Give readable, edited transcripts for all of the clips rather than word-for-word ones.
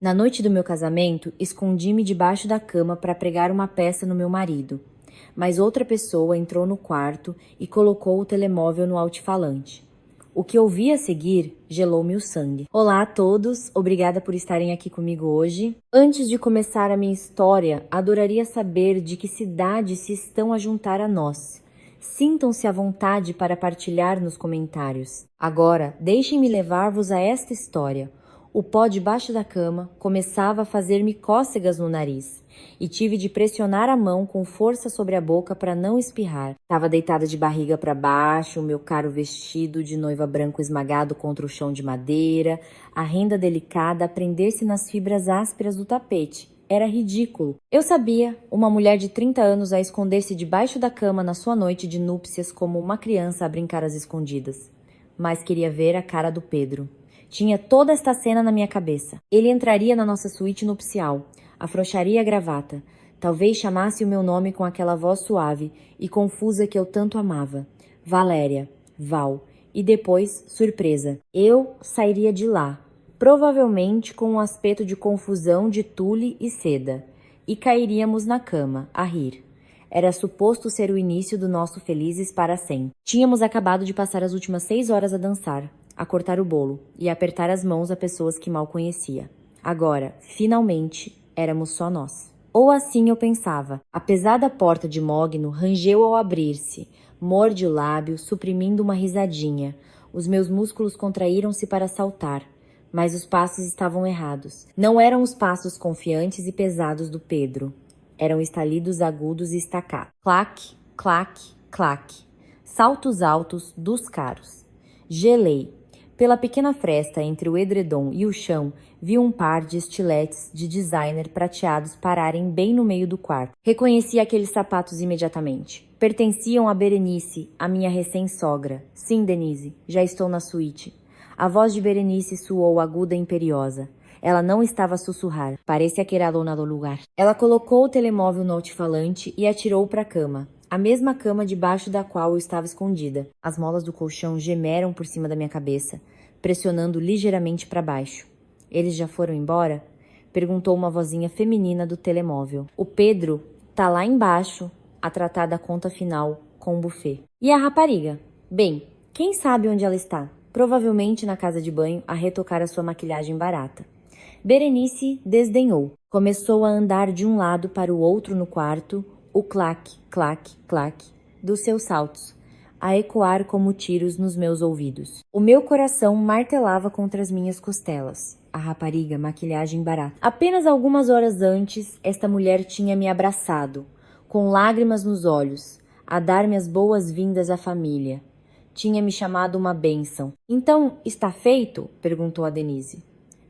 Na noite do meu casamento, escondi-me debaixo da cama para pregar uma peça no meu marido. Mas outra pessoa entrou no quarto e colocou o telemóvel no altifalante. O que ouvi a seguir gelou-me o sangue. Olá a todos, obrigada por estarem aqui comigo hoje. Antes de começar a minha história, adoraria saber de que cidade se estão a juntar a nós. Sintam-se à vontade para partilhar nos comentários. Agora, deixem-me levar-vos a esta história. O pó debaixo da cama começava a fazer-me cócegas no nariz e tive de pressionar a mão com força sobre a boca para não espirrar. Estava deitada de barriga para baixo, o meu caro vestido de noiva branco esmagado contra o chão de madeira, a renda delicada a prender-se nas fibras ásperas do tapete. Era ridículo. Eu sabia, uma mulher de 30 anos a esconder-se debaixo da cama na sua noite de núpcias como uma criança a brincar às escondidas. Mas queria ver a cara do Pedro. Tinha toda esta cena na minha cabeça. Ele entraria na nossa suíte nupcial, afrouxaria a gravata, talvez chamasse o meu nome com aquela voz suave e confusa que eu tanto amava. Valéria, Val. E depois, surpresa, eu sairia de lá, provavelmente com um aspecto de confusão de tule e seda, e cairíamos na cama, a rir. Era suposto ser o início do nosso felizes para sempre. Tínhamos acabado de passar as últimas 6 horas a dançar, a cortar o bolo e a apertar as mãos a pessoas que mal conhecia. Agora, finalmente, éramos só nós. Ou assim eu pensava. A pesada porta de mogno rangeu ao abrir-se. Morde o lábio, suprimindo uma risadinha. Os meus músculos contraíram-se para saltar, mas os passos estavam errados. Não eram os passos confiantes e pesados do Pedro. Eram estalidos agudos e estacados. Clac, clac, clac. Saltos altos dos caros. Gelei. Pela pequena fresta entre o edredom e o chão, vi um par de estiletes de designer prateados pararem bem no meio do quarto. Reconheci aqueles sapatos imediatamente. Pertenciam a Berenice, a minha recém-sogra. Sim, Denise, já estou na suíte. A voz de Berenice soou aguda e imperiosa. Ela não estava a sussurrar. Parecia que era a dona do lugar. Ela colocou o telemóvel no altifalante e atirou para a cama. A mesma cama debaixo da qual eu estava escondida. As molas do colchão gemeram por cima da minha cabeça, pressionando ligeiramente para baixo. Eles já foram embora? Perguntou uma vozinha feminina do telemóvel. O Pedro tá lá embaixo a tratar da conta final com o buffet. E a rapariga? Bem, quem sabe onde ela está? Provavelmente na casa de banho a retocar a sua maquilhagem barata. Berenice desdenhou. Começou a andar de um lado para o outro no quarto, o clac, clac, clac dos seus saltos, a ecoar como tiros nos meus ouvidos. O meu coração martelava contra as minhas costelas. A rapariga, maquilhagem barata. Apenas algumas horas antes, esta mulher tinha me abraçado, com lágrimas nos olhos, a dar-me as boas-vindas à família. Tinha me chamado uma bênção. Então, está feito? Perguntou a Denise.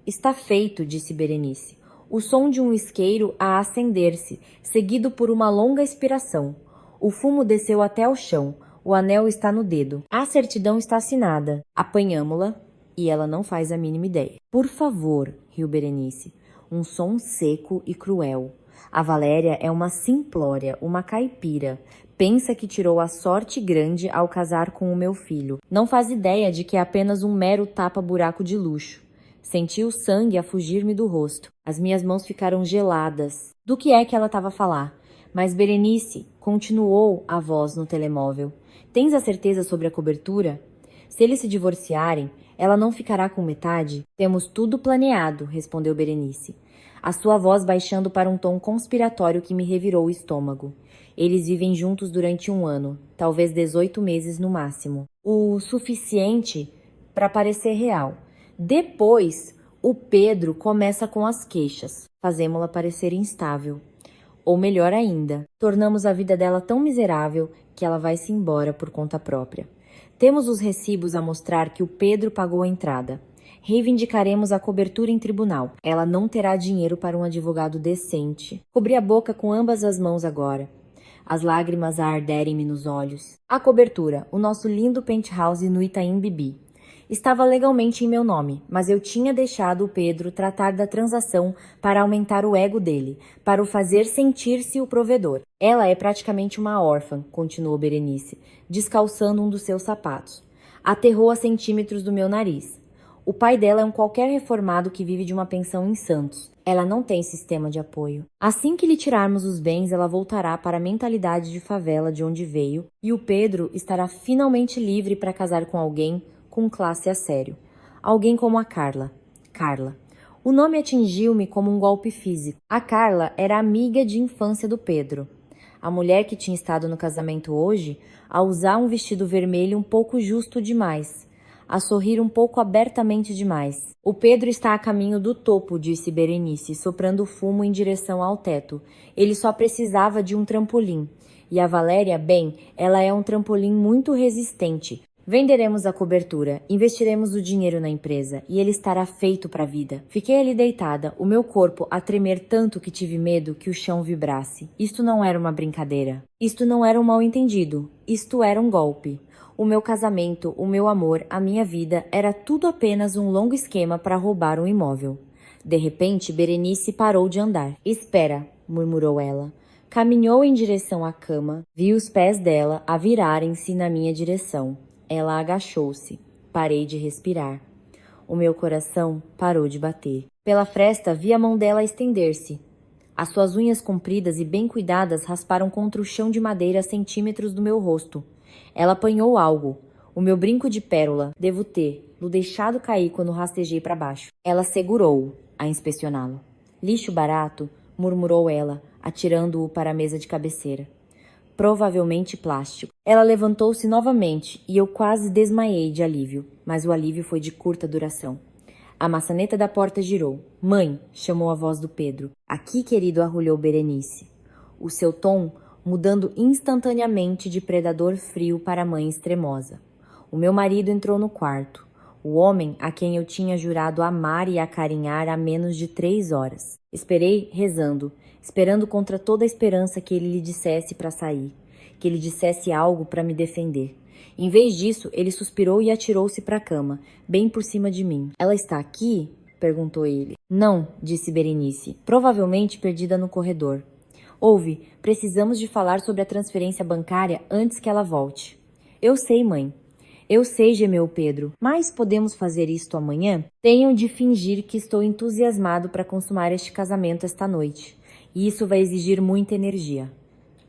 Está feito, disse Berenice. O som de um isqueiro a acender-se, seguido por uma longa expiração. O fumo desceu até ao chão. O anel está no dedo. A certidão está assinada. Apanhamo-la e ela não faz a mínima ideia. Por favor, riu Berenice. Um som seco e cruel. A Valéria é uma simplória, uma caipira. Pensa que tirou a sorte grande ao casar com o meu filho. Não faz ideia de que é apenas um mero tapa-buraco de luxo. Senti o sangue a fugir-me do rosto. As minhas mãos ficaram geladas. Do que é que ela estava a falar? Mas Berenice, continuou a voz no telemóvel. Tens a certeza sobre a cobertura? Se eles se divorciarem, ela não ficará com metade? Temos tudo planeado, respondeu Berenice. A sua voz baixando para um tom conspiratório que me revirou o estômago. Eles vivem juntos durante 1 ano, talvez 18 meses no máximo. O suficiente para parecer real. Depois, o Pedro começa com as queixas. Fazemo-la parecer instável. Ou melhor ainda, tornamos a vida dela tão miserável que ela vai-se embora por conta própria. Temos os recibos a mostrar que o Pedro pagou a entrada. Reivindicaremos a cobertura em tribunal. Ela não terá dinheiro para um advogado decente. Cobri a boca com ambas as mãos agora. As lágrimas a arderem-me nos olhos. A cobertura, o nosso lindo penthouse no Itaim Bibi. Estava legalmente em meu nome, mas eu tinha deixado o Pedro tratar da transação para aumentar o ego dele, para o fazer sentir-se o provedor. Ela é praticamente uma órfã, continuou Berenice, descalçando um dos seus sapatos. Aterrou a centímetros do meu nariz. O pai dela é um qualquer reformado que vive de uma pensão em Santos. Ela não tem sistema de apoio. Assim que lhe tirarmos os bens, ela voltará para a mentalidade de favela de onde veio e o Pedro estará finalmente livre para casar com alguém com classe a sério. Alguém como a Carla. Carla. O nome atingiu-me como um golpe físico. A Carla era amiga de infância do Pedro. A mulher que tinha estado no casamento hoje, a usar um vestido vermelho um pouco justo demais, a sorrir um pouco abertamente demais. O Pedro está a caminho do topo, disse Berenice, soprando fumo em direção ao teto. Ele só precisava de um trampolim. E a Valéria, bem, ela é um trampolim muito resistente. Venderemos a cobertura, investiremos o dinheiro na empresa e ele estará feito para a vida. Fiquei ali deitada, o meu corpo a tremer tanto que tive medo que o chão vibrasse. Isto não era uma brincadeira. Isto não era um mal-entendido. Isto era um golpe. O meu casamento, o meu amor, a minha vida, era tudo apenas um longo esquema para roubar um imóvel. De repente, Berenice parou de andar. Espera, murmurou ela. Caminhou em direção à cama, vi os pés dela a virarem-se na minha direção. Ela agachou-se. Parei de respirar. O meu coração parou de bater. Pela fresta, vi a mão dela estender-se. As suas unhas compridas e bem cuidadas rasparam contra o chão de madeira a centímetros do meu rosto. Ela apanhou algo. O meu brinco de pérola, devo ter-lo deixado cair quando rastejei para baixo. Ela segurou-o, a inspecioná-lo. Lixo barato, murmurou ela, atirando-o para a mesa de cabeceira. Provavelmente plástico. Ela levantou-se novamente e eu quase desmaiei de alívio, mas o alívio foi de curta duração. A maçaneta da porta girou. Mãe, chamou a voz do Pedro. Aqui, querido, arrulhou Berenice. O seu tom mudando instantaneamente de predador frio para mãe extremosa. O meu marido entrou no quarto. O homem a quem eu tinha jurado amar e acarinhar há menos de 3 horas. Esperei rezando, esperando contra toda a esperança que ele lhe dissesse para sair, que ele dissesse algo para me defender. Em vez disso, ele suspirou e atirou-se para a cama, bem por cima de mim. Ela está aqui? Perguntou ele. Não, disse Berenice, provavelmente perdida no corredor. Ouve, precisamos de falar sobre a transferência bancária antes que ela volte. Eu sei, mãe. Eu sei, gemeu Pedro, mas podemos fazer isto amanhã? Tenho de fingir que estou entusiasmado para consumar este casamento esta noite. E isso vai exigir muita energia.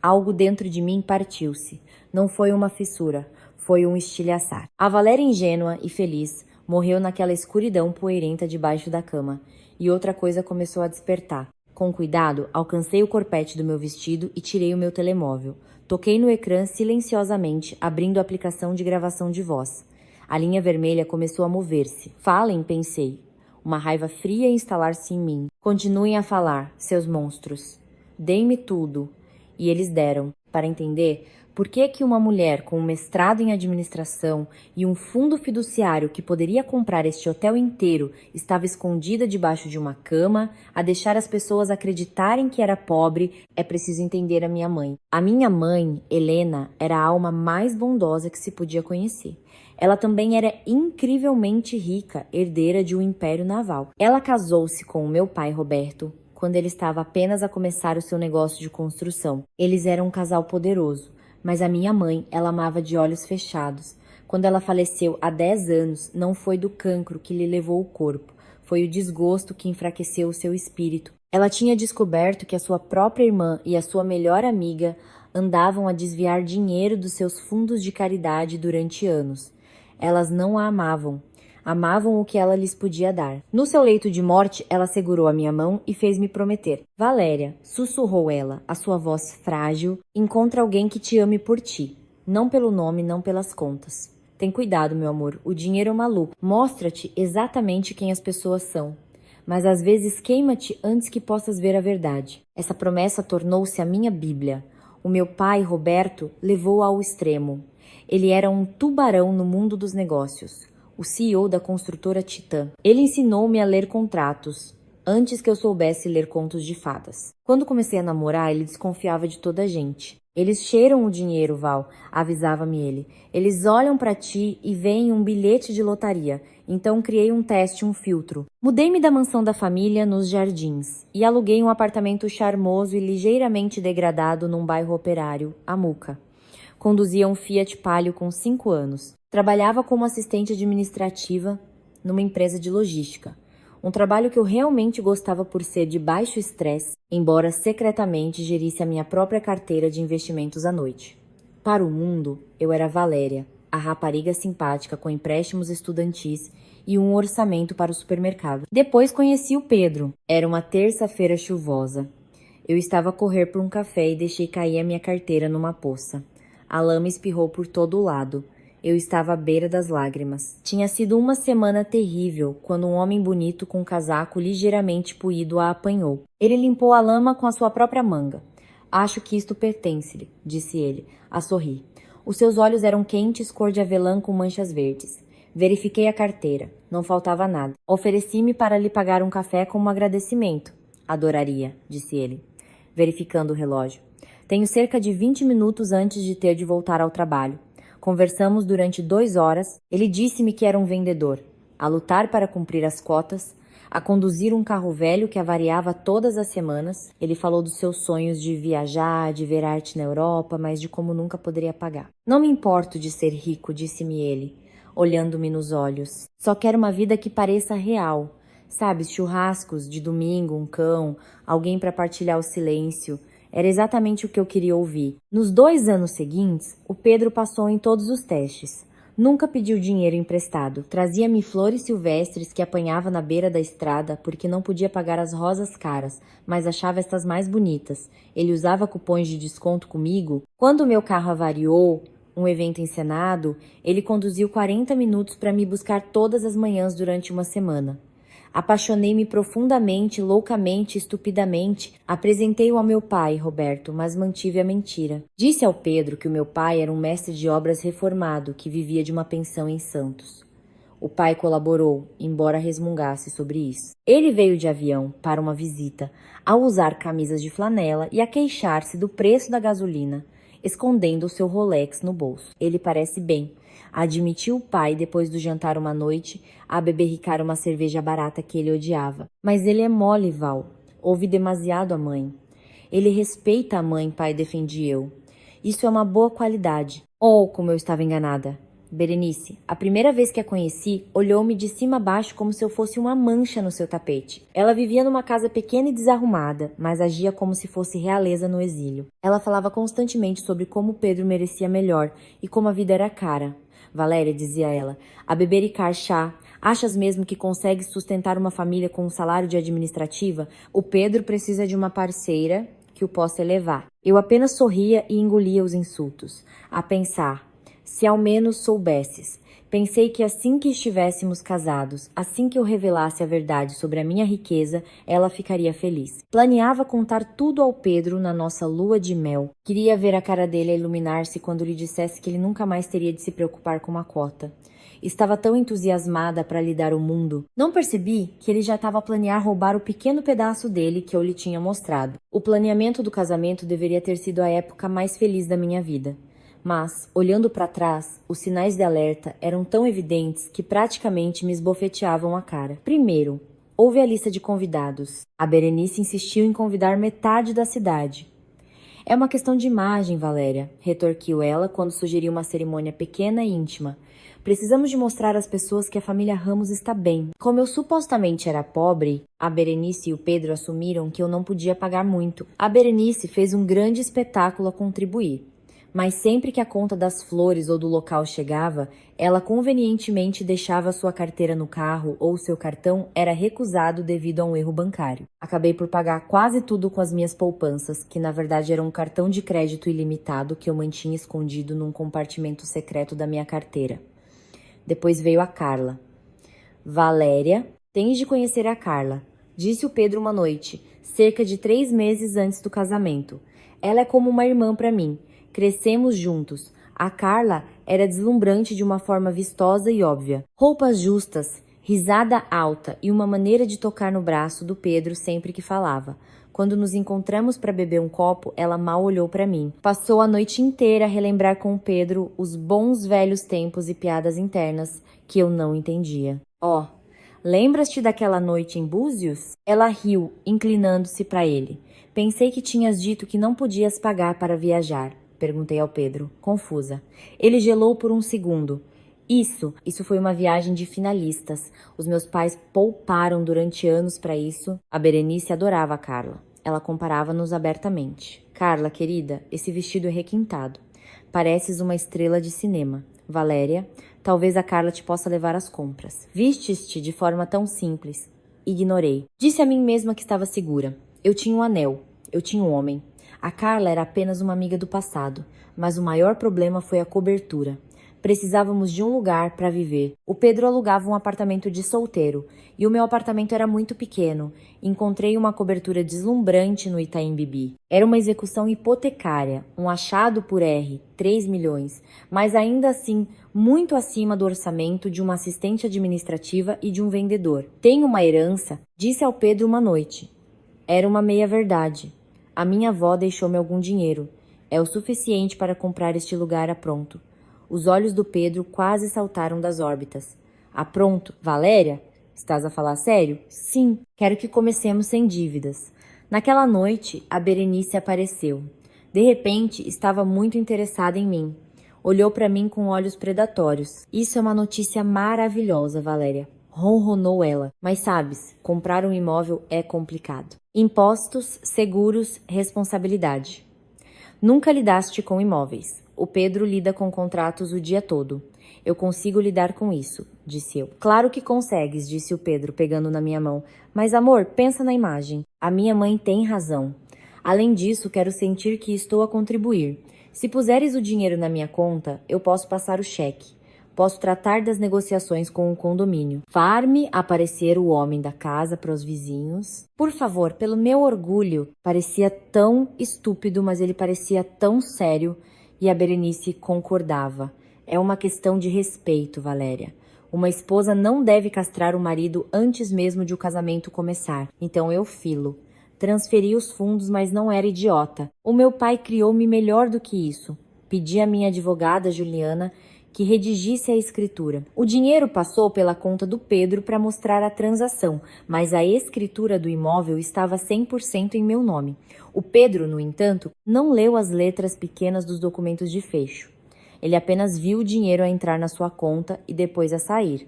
Algo dentro de mim partiu-se. Não foi uma fissura, foi um estilhaçar. A Valéria ingênua e feliz morreu naquela escuridão poeirenta debaixo da cama. E outra coisa começou a despertar. Com cuidado, alcancei o corpete do meu vestido e tirei o meu telemóvel. Toquei no ecrã silenciosamente, abrindo a aplicação de gravação de voz. A linha vermelha começou a mover-se. Falem, pensei. Uma raiva fria instalar-se em mim. Continuem a falar, seus monstros. Deem-me tudo. E eles deram. Para entender, por que uma mulher com um mestrado em administração e um fundo fiduciário que poderia comprar este hotel inteiro estava escondida debaixo de uma cama, a deixar as pessoas acreditarem que era pobre, é preciso entender a minha mãe. A minha mãe, Helena, era a alma mais bondosa que se podia conhecer. Ela também era incrivelmente rica, herdeira de um império naval. Ela casou-se com o meu pai, Roberto, quando ele estava apenas a começar o seu negócio de construção. Eles eram um casal poderoso. Mas a minha mãe, ela amava de olhos fechados. Quando ela faleceu há 10 anos, não foi do cancro que lhe levou o corpo, foi o desgosto que enfraqueceu o seu espírito. Ela tinha descoberto que a sua própria irmã e a sua melhor amiga andavam a desviar dinheiro dos seus fundos de caridade durante anos. Elas não a amavam. Amavam o que ela lhes podia dar. No seu leito de morte, ela segurou a minha mão e fez-me prometer. Valéria, sussurrou ela, a sua voz frágil, encontra alguém que te ame por ti. Não pelo nome, não pelas contas. Tem cuidado, meu amor, o dinheiro é maluco. Mostra-te exatamente quem as pessoas são. Mas às vezes queima-te antes que possas ver a verdade. Essa promessa tornou-se a minha Bíblia. O meu pai, Roberto, levou-a ao extremo. Ele era um tubarão no mundo dos negócios. O CEO da construtora Titã. Ele ensinou-me a ler contratos, antes que eu soubesse ler contos de fadas. Quando comecei a namorar, ele desconfiava de toda a gente. Eles cheiram o dinheiro, Val, avisava-me ele. Eles olham para ti e veem um bilhete de lotaria. Então criei um teste, um filtro. Mudei-me da mansão da família nos Jardins e aluguei um apartamento charmoso e ligeiramente degradado num bairro operário, a Muca. Conduzia um Fiat Palio com 5 anos. Trabalhava como assistente administrativa numa empresa de logística. Um trabalho que eu realmente gostava por ser de baixo estresse, embora secretamente gerisse a minha própria carteira de investimentos à noite. Para o mundo, eu era Valéria, a rapariga simpática com empréstimos estudantis e um orçamento para o supermercado. Depois conheci o Pedro. Era uma terça-feira chuvosa. Eu estava a correr por um café e deixei cair a minha carteira numa poça. A lama espirrou por todo o lado. Eu estava à beira das lágrimas. Tinha sido uma semana terrível quando um homem bonito com um casaco ligeiramente puído a apanhou. Ele limpou a lama com a sua própria manga. Acho que isto pertence-lhe, disse ele, a sorrir. Os seus olhos eram quentes, cor de avelã com manchas verdes. Verifiquei a carteira. Não faltava nada. Ofereci-me para lhe pagar um café como agradecimento. Adoraria, disse ele, verificando o relógio. Tenho cerca de 20 minutos antes de ter de voltar ao trabalho. Conversamos durante 2 horas. Ele disse-me que era um vendedor, a lutar para cumprir as cotas, a conduzir um carro velho que avariava todas as semanas. Ele falou dos seus sonhos de viajar, de ver arte na Europa, mas de como nunca poderia pagar. Não me importo de ser rico, disse-me ele, olhando-me nos olhos. Só quero uma vida que pareça real. Sabe, churrascos de domingo, um cão, alguém para partilhar o silêncio. Era exatamente o que eu queria ouvir. Nos 2 anos seguintes, o Pedro passou em todos os testes. Nunca pediu dinheiro emprestado. Trazia-me flores silvestres que apanhava na beira da estrada porque não podia pagar as rosas caras, mas achava estas mais bonitas. Ele usava cupons de desconto comigo. Quando o meu carro avariou, um evento encenado, ele conduziu 40 minutos para me buscar todas as manhãs durante uma semana. Apaixonei-me profundamente, loucamente, estupidamente. Apresentei-o ao meu pai, Roberto, mas mantive a mentira. Disse ao Pedro que o meu pai era um mestre de obras reformado que vivia de uma pensão em Santos. O pai colaborou, embora resmungasse sobre isso. Ele veio de avião para uma visita, a usar camisas de flanela e a queixar-se do preço da gasolina, escondendo o seu Rolex no bolso. Ele parece bem, admitiu o pai depois do jantar uma noite, a beberricar uma cerveja barata que ele odiava. Mas ele é mole, Val. Ouve demasiado a mãe. Ele respeita a mãe, pai, defendi eu. Isso é uma boa qualidade. Oh, como eu estava enganada. Berenice, a primeira vez que a conheci, olhou-me de cima a baixo como se eu fosse uma mancha no seu tapete. Ela vivia numa casa pequena e desarrumada, mas agia como se fosse realeza no exílio. Ela falava constantemente sobre como Pedro merecia melhor e como a vida era cara. Valéria, dizia ela, a bebericar chá. Achas mesmo que consegue sustentar uma família com um salário de administrativa? O Pedro precisa de uma parceira que o possa elevar. Eu apenas sorria e engolia os insultos. A pensar, se ao menos soubesses. Pensei que assim que estivéssemos casados, assim que eu revelasse a verdade sobre a minha riqueza, ela ficaria feliz. Planeava contar tudo ao Pedro na nossa lua de mel. Queria ver a cara dele a iluminar-se quando lhe dissesse que ele nunca mais teria de se preocupar com uma cota. Estava tão entusiasmada para lhe dar o mundo. Não percebi que ele já estava a planear roubar o pequeno pedaço dele que eu lhe tinha mostrado. O planeamento do casamento deveria ter sido a época mais feliz da minha vida. Mas, olhando para trás, os sinais de alerta eram tão evidentes que praticamente me esbofeteavam a cara. Primeiro, houve a lista de convidados. A Berenice insistiu em convidar metade da cidade. É uma questão de imagem, Valéria, retorquiu ela quando sugeriu uma cerimônia pequena e íntima. Precisamos de mostrar às pessoas que a família Ramos está bem. Como eu supostamente era pobre, a Berenice e o Pedro assumiram que eu não podia pagar muito. A Berenice fez um grande espetáculo a contribuir. Mas sempre que a conta das flores ou do local chegava, ela convenientemente deixava sua carteira no carro ou seu cartão era recusado devido a um erro bancário. Acabei por pagar quase tudo com as minhas poupanças, que na verdade era um cartão de crédito ilimitado que eu mantinha escondido num compartimento secreto da minha carteira. Depois veio a Carla. Valéria, tens de conhecer a Carla, disse o Pedro uma noite, cerca de 3 meses antes do casamento. Ela é como uma irmã para mim. Crescemos juntos. A Carla era deslumbrante de uma forma vistosa e óbvia. Roupas justas, risada alta e uma maneira de tocar no braço do Pedro sempre que falava. Quando nos encontramos para beber um copo, ela mal olhou para mim. Passou a noite inteira a relembrar com o Pedro os bons velhos tempos e piadas internas que eu não entendia. Oh, lembras-te daquela noite em Búzios? Ela riu, inclinando-se para ele. Pensei que tinhas dito que não podias pagar para viajar. Perguntei ao Pedro, confusa. Ele gelou por um segundo. Isso foi uma viagem de finalistas. Os meus pais pouparam durante anos para isso. A Berenice adorava a Carla. Ela comparava-nos abertamente. Carla, querida, esse vestido é requintado. Pareces uma estrela de cinema. Valéria, talvez a Carla te possa levar às compras. Vistes-te de forma tão simples. Ignorei. Disse a mim mesma que estava segura. Eu tinha um anel. Eu tinha um homem. A Carla era apenas uma amiga do passado. Mas o maior problema foi a cobertura. Precisávamos de um lugar para viver. O Pedro alugava um apartamento de solteiro e o meu apartamento era muito pequeno. Encontrei uma cobertura deslumbrante no Itaim Bibi. Era uma execução hipotecária, um achado por R, 3 milhões, mas ainda assim muito acima do orçamento de uma assistente administrativa e de um vendedor. Tenho uma herança, disse ao Pedro uma noite. Era uma meia-verdade. A minha avó deixou-me algum dinheiro. É o suficiente para comprar este lugar a pronto. Os olhos do Pedro quase saltaram das órbitas. Ah, pronto. Valéria? Estás a falar sério? Sim. Quero que comecemos sem dívidas. Naquela noite, a Berenice apareceu. De repente, estava muito interessada em mim. Olhou para mim com olhos predatórios. Isso é uma notícia maravilhosa, Valéria. Ronronou ela. Mas sabes, comprar um imóvel é complicado. Impostos, seguros, responsabilidade. Nunca lidaste com imóveis. O Pedro lida com contratos o dia todo. Eu consigo lidar com isso, disse eu. Claro que consegues, disse o Pedro, pegando na minha mão. Mas, amor, pensa na imagem. A minha mãe tem razão. Além disso, quero sentir que estou a contribuir. Se puseres o dinheiro na minha conta, eu posso passar o cheque. Posso tratar das negociações com o condomínio. Far-me aparecer o homem da casa para os vizinhos. Por favor, pelo meu orgulho. Parecia tão estúpido, mas ele parecia tão sério. E a Berenice concordava. É uma questão de respeito, Valéria. Uma esposa não deve castrar o marido antes mesmo de o casamento começar. Então eu filo. Transferi os fundos, mas não era idiota. O meu pai criou-me melhor do que isso. Pedi à minha advogada, Juliana, que redigisse a escritura. O dinheiro passou pela conta do Pedro para mostrar a transação, mas a escritura do imóvel estava 100% em meu nome. O Pedro, no entanto, não leu as letras pequenas dos documentos de fecho. Ele apenas viu o dinheiro a entrar na sua conta e depois a sair.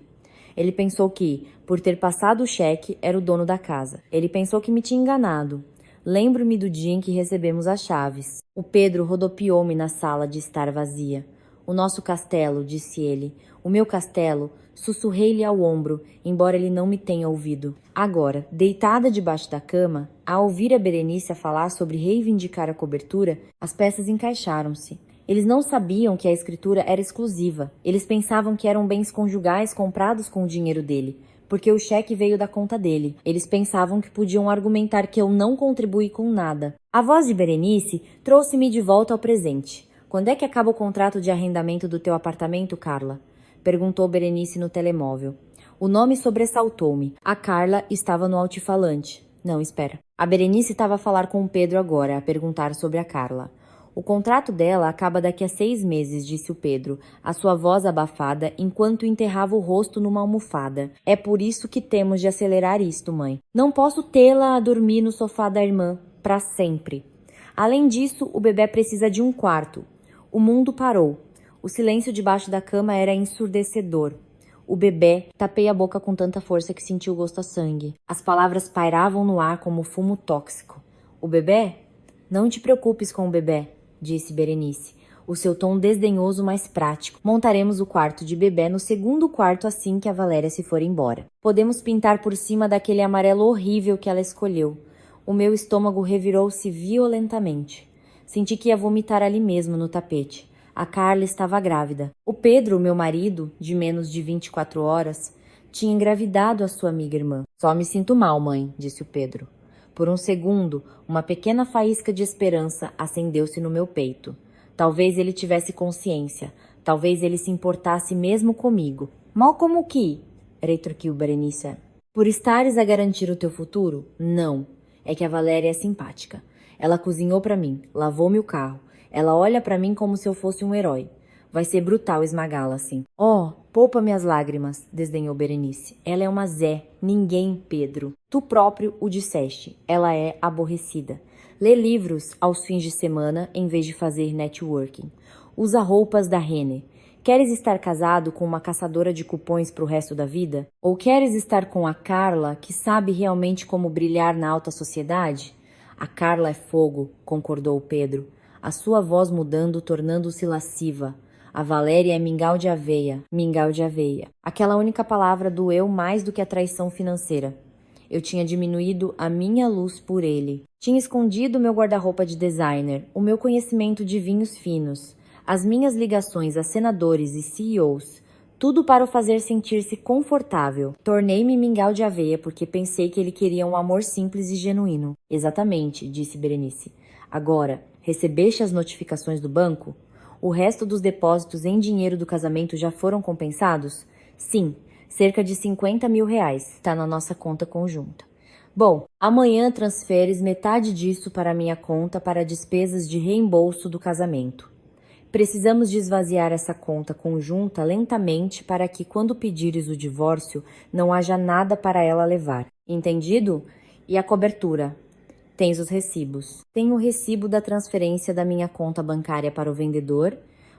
Ele pensou que, por ter passado o cheque, era o dono da casa. Ele pensou que me tinha enganado. Lembro-me do dia em que recebemos as chaves. O Pedro rodopiou-me na sala de estar vazia. O nosso castelo, disse ele. O meu castelo, sussurrei-lhe ao ombro, embora ele não me tenha ouvido. Agora, deitada debaixo da cama, ao ouvir a Berenice falar sobre reivindicar a cobertura, as peças encaixaram-se. Eles não sabiam que a escritura era exclusiva. Eles pensavam que eram bens conjugais comprados com o dinheiro dele, porque o cheque veio da conta dele. Eles pensavam que podiam argumentar que eu não contribuí com nada. A voz de Berenice trouxe-me de volta ao presente. Quando é que acaba o contrato de arrendamento do teu apartamento, Carla? Perguntou Berenice no telemóvel. O nome sobressaltou-me. A Carla estava no altifalante. Não, espera. A Berenice estava a falar com o Pedro agora, a perguntar sobre a Carla. O contrato dela acaba daqui a 6 meses, disse o Pedro, a sua voz abafada, enquanto enterrava o rosto numa almofada. É por isso que temos de acelerar isto, mãe. Não posso tê-la a dormir no sofá da irmã, para sempre. Além disso, o bebê precisa de um quarto. O mundo parou. O silêncio debaixo da cama era ensurdecedor. O bebê, tapei a boca com tanta força que senti o gosto a sangue. As palavras pairavam no ar como fumo tóxico. O bebê? Não te preocupes com o bebê, disse Berenice. O seu tom desdenhoso, mas prático. Montaremos o quarto de bebê no segundo quarto assim que a Valéria se for embora. Podemos pintar por cima daquele amarelo horrível que ela escolheu. O meu estômago revirou-se violentamente. Senti que ia vomitar ali mesmo no tapete. A Carla estava grávida. O Pedro, meu marido, de menos de 24 horas, tinha engravidado a sua amiga irmã. Só me sinto mal, mãe, disse o Pedro. Por um segundo, uma pequena faísca de esperança acendeu-se no meu peito. Talvez ele tivesse consciência. Talvez ele se importasse mesmo comigo. Mal como que? Retruquiu Berenice. Por estares a garantir o teu futuro? Não. É que a Valéria é simpática. Ela cozinhou para mim, lavou-me o carro. Ela olha para mim como se eu fosse um herói. Vai ser brutal esmagá-la assim. Oh, poupa-me as lágrimas, desdenhou Berenice. Ela é uma Zé, ninguém Pedro. Tu próprio o disseste. Ela é aborrecida. Lê livros aos fins de semana em vez de fazer networking. Usa roupas da Renner. Queres estar casado com uma caçadora de cupons pro resto da vida? Ou queres estar com a Carla, que sabe realmente como brilhar na alta sociedade? A Carla é fogo, concordou Pedro, a sua voz mudando, tornando-se lasciva. A Valéria é mingau de aveia, mingau de aveia. Aquela única palavra doeu mais do que a traição financeira. Eu tinha diminuído a minha luz por ele. Tinha escondido meu guarda-roupa de designer, o meu conhecimento de vinhos finos, as minhas ligações a senadores e CEOs, tudo para o fazer sentir-se confortável. Tornei-me mingau de aveia porque pensei que ele queria um amor simples e genuíno. Exatamente, disse Berenice. Agora, recebeste as notificações do banco? O resto dos depósitos em dinheiro do casamento já foram compensados? Sim, cerca de 50 mil reais. Está na nossa conta conjunta. Bom, amanhã transferes metade disso para a minha conta para despesas de reembolso do casamento. Precisamos de esvaziar essa conta conjunta lentamente para que, quando pedires o divórcio, não haja nada para ela levar. Entendido? E a cobertura? Tens os recibos. Tenho o recibo da transferência da minha conta bancária para o vendedor.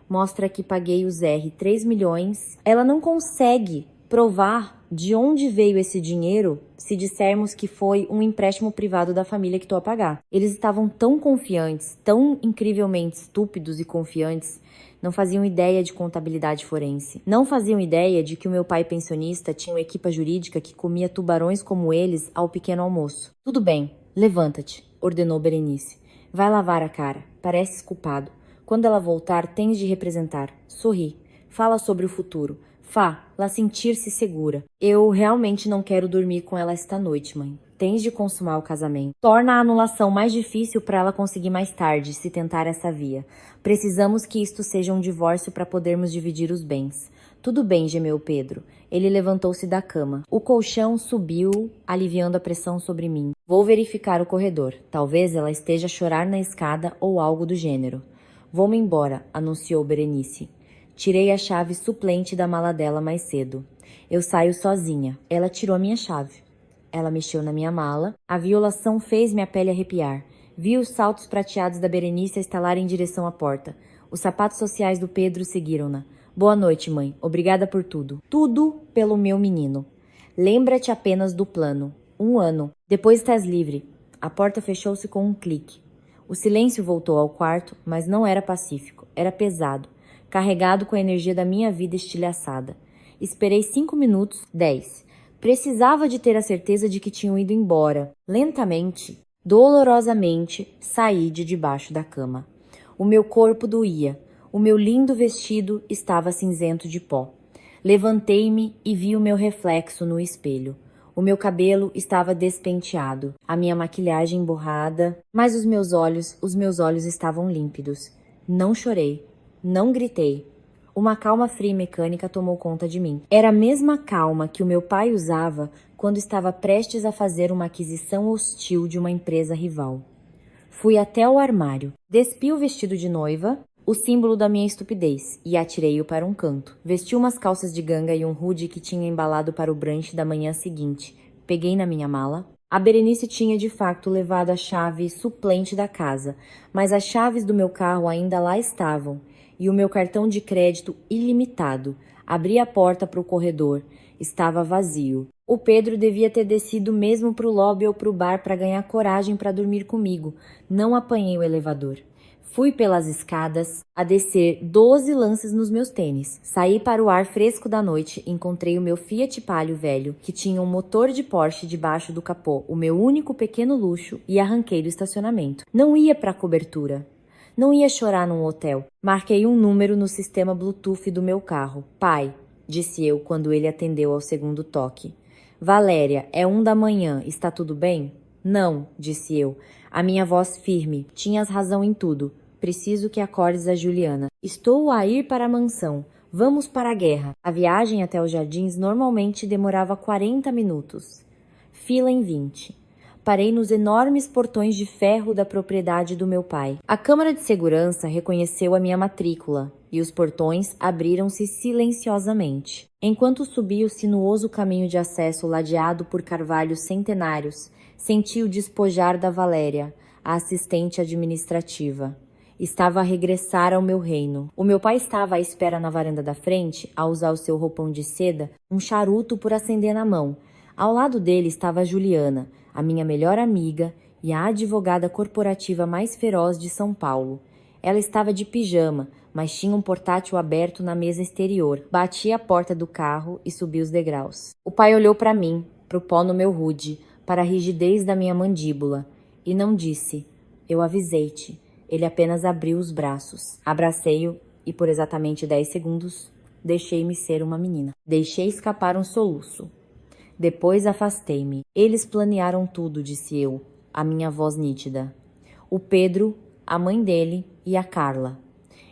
Mostra que paguei os R 3 milhões. Ela não consegue provar de onde veio esse dinheiro se dissermos que foi um empréstimo privado da família que estou a pagar. Eles estavam tão confiantes, tão incrivelmente estúpidos e confiantes, não faziam ideia de contabilidade forense. Não faziam ideia de que o meu pai pensionista tinha uma equipa jurídica que comia tubarões como eles ao pequeno almoço. Tudo bem, levanta-te, ordenou Berenice. Vai lavar a cara, pareces culpado. Quando ela voltar, tens de representar. Sorri. Fala sobre o futuro. Lá sentir-se segura. Eu realmente não quero dormir com ela esta noite, mãe. Tens de consumar o casamento. Torna a anulação mais difícil para ela conseguir mais tarde, se tentar essa via. Precisamos que isto seja um divórcio para podermos dividir os bens. Tudo bem, gemeu Pedro. Ele levantou-se da cama. O colchão subiu, aliviando a pressão sobre mim. Vou verificar o corredor. Talvez ela esteja a chorar na escada ou algo do gênero. Vou-me embora, anunciou Berenice. Tirei a chave suplente da mala dela mais cedo. Eu saio sozinha. Ela tirou a minha chave. Ela mexeu na minha mala. A violação fez minha pele arrepiar. Vi os saltos prateados da Berenice estalar em direção à porta. Os sapatos sociais do Pedro seguiram-na. Boa noite, mãe. Obrigada por tudo. Tudo pelo meu menino. Lembra-te apenas do plano. 1 ano. Depois estás livre. A porta fechou-se com um clique. O silêncio voltou ao quarto, mas não era pacífico. Era pesado. Carregado com a energia da minha vida estilhaçada. Esperei 5 minutos, 10. Precisava de ter a certeza de que tinham ido embora. Lentamente, dolorosamente, saí de debaixo da cama. O meu corpo doía. O meu lindo vestido estava cinzento de pó. Levantei-me e vi o meu reflexo no espelho. O meu cabelo estava despenteado, a minha maquilhagem borrada, mas os meus olhos estavam límpidos. Não chorei. Não gritei. Uma calma fria e mecânica tomou conta de mim. Era a mesma calma que o meu pai usava quando estava prestes a fazer uma aquisição hostil de uma empresa rival. Fui até o armário, despi o vestido de noiva, o símbolo da minha estupidez, e atirei-o para um canto. Vesti umas calças de ganga e um hoodie que tinha embalado para o brunch da manhã seguinte. Peguei na minha mala. A Berenice tinha de facto levado a chave suplente da casa, mas as chaves do meu carro ainda lá estavam. E o meu cartão de crédito ilimitado. Abri a porta para o corredor. Estava vazio. O Pedro devia ter descido mesmo para o lobby ou para o bar para ganhar coragem para dormir comigo. Não apanhei o elevador. Fui pelas escadas a descer 12 lances nos meus tênis. Saí para o ar fresco da noite, encontrei o meu Fiat Palio velho, que tinha um motor de Porsche debaixo do capô, o meu único pequeno luxo, e arranquei do estacionamento. Não ia para a cobertura. Não ia chorar num hotel. Marquei um número no sistema Bluetooth do meu carro. Pai, disse eu quando ele atendeu ao segundo toque. Valéria, é 1 da manhã, está tudo bem? Não, disse eu. A minha voz firme. Tinhas razão em tudo. Preciso que acordes a Juliana. Estou a ir para a mansão. Vamos para a guerra. A viagem até os jardins normalmente demorava 40 minutos. Fila em 20. Parei nos enormes portões de ferro da propriedade do meu pai. A câmara de segurança reconheceu a minha matrícula e os portões abriram-se silenciosamente. Enquanto subia o sinuoso caminho de acesso ladeado por carvalhos centenários, senti o despojar da Valéria, a assistente administrativa. Estava a regressar ao meu reino. O meu pai estava à espera na varanda da frente, a usar o seu roupão de seda, um charuto por acender na mão. Ao lado dele estava a Juliana, a minha melhor amiga e a advogada corporativa mais feroz de São Paulo. Ela estava de pijama, mas tinha um portátil aberto na mesa exterior. Bati a porta do carro e subi os degraus. O pai olhou para mim, para o pó no meu rude, para a rigidez da minha mandíbula, e não disse: "Eu avisei-te." Ele apenas abriu os braços. Abracei-o e por exatamente 10 segundos deixei-me ser uma menina. Deixei escapar um soluço. Depois afastei-me. Eles planearam tudo, disse eu, a minha voz nítida. O Pedro, a mãe dele e a Carla.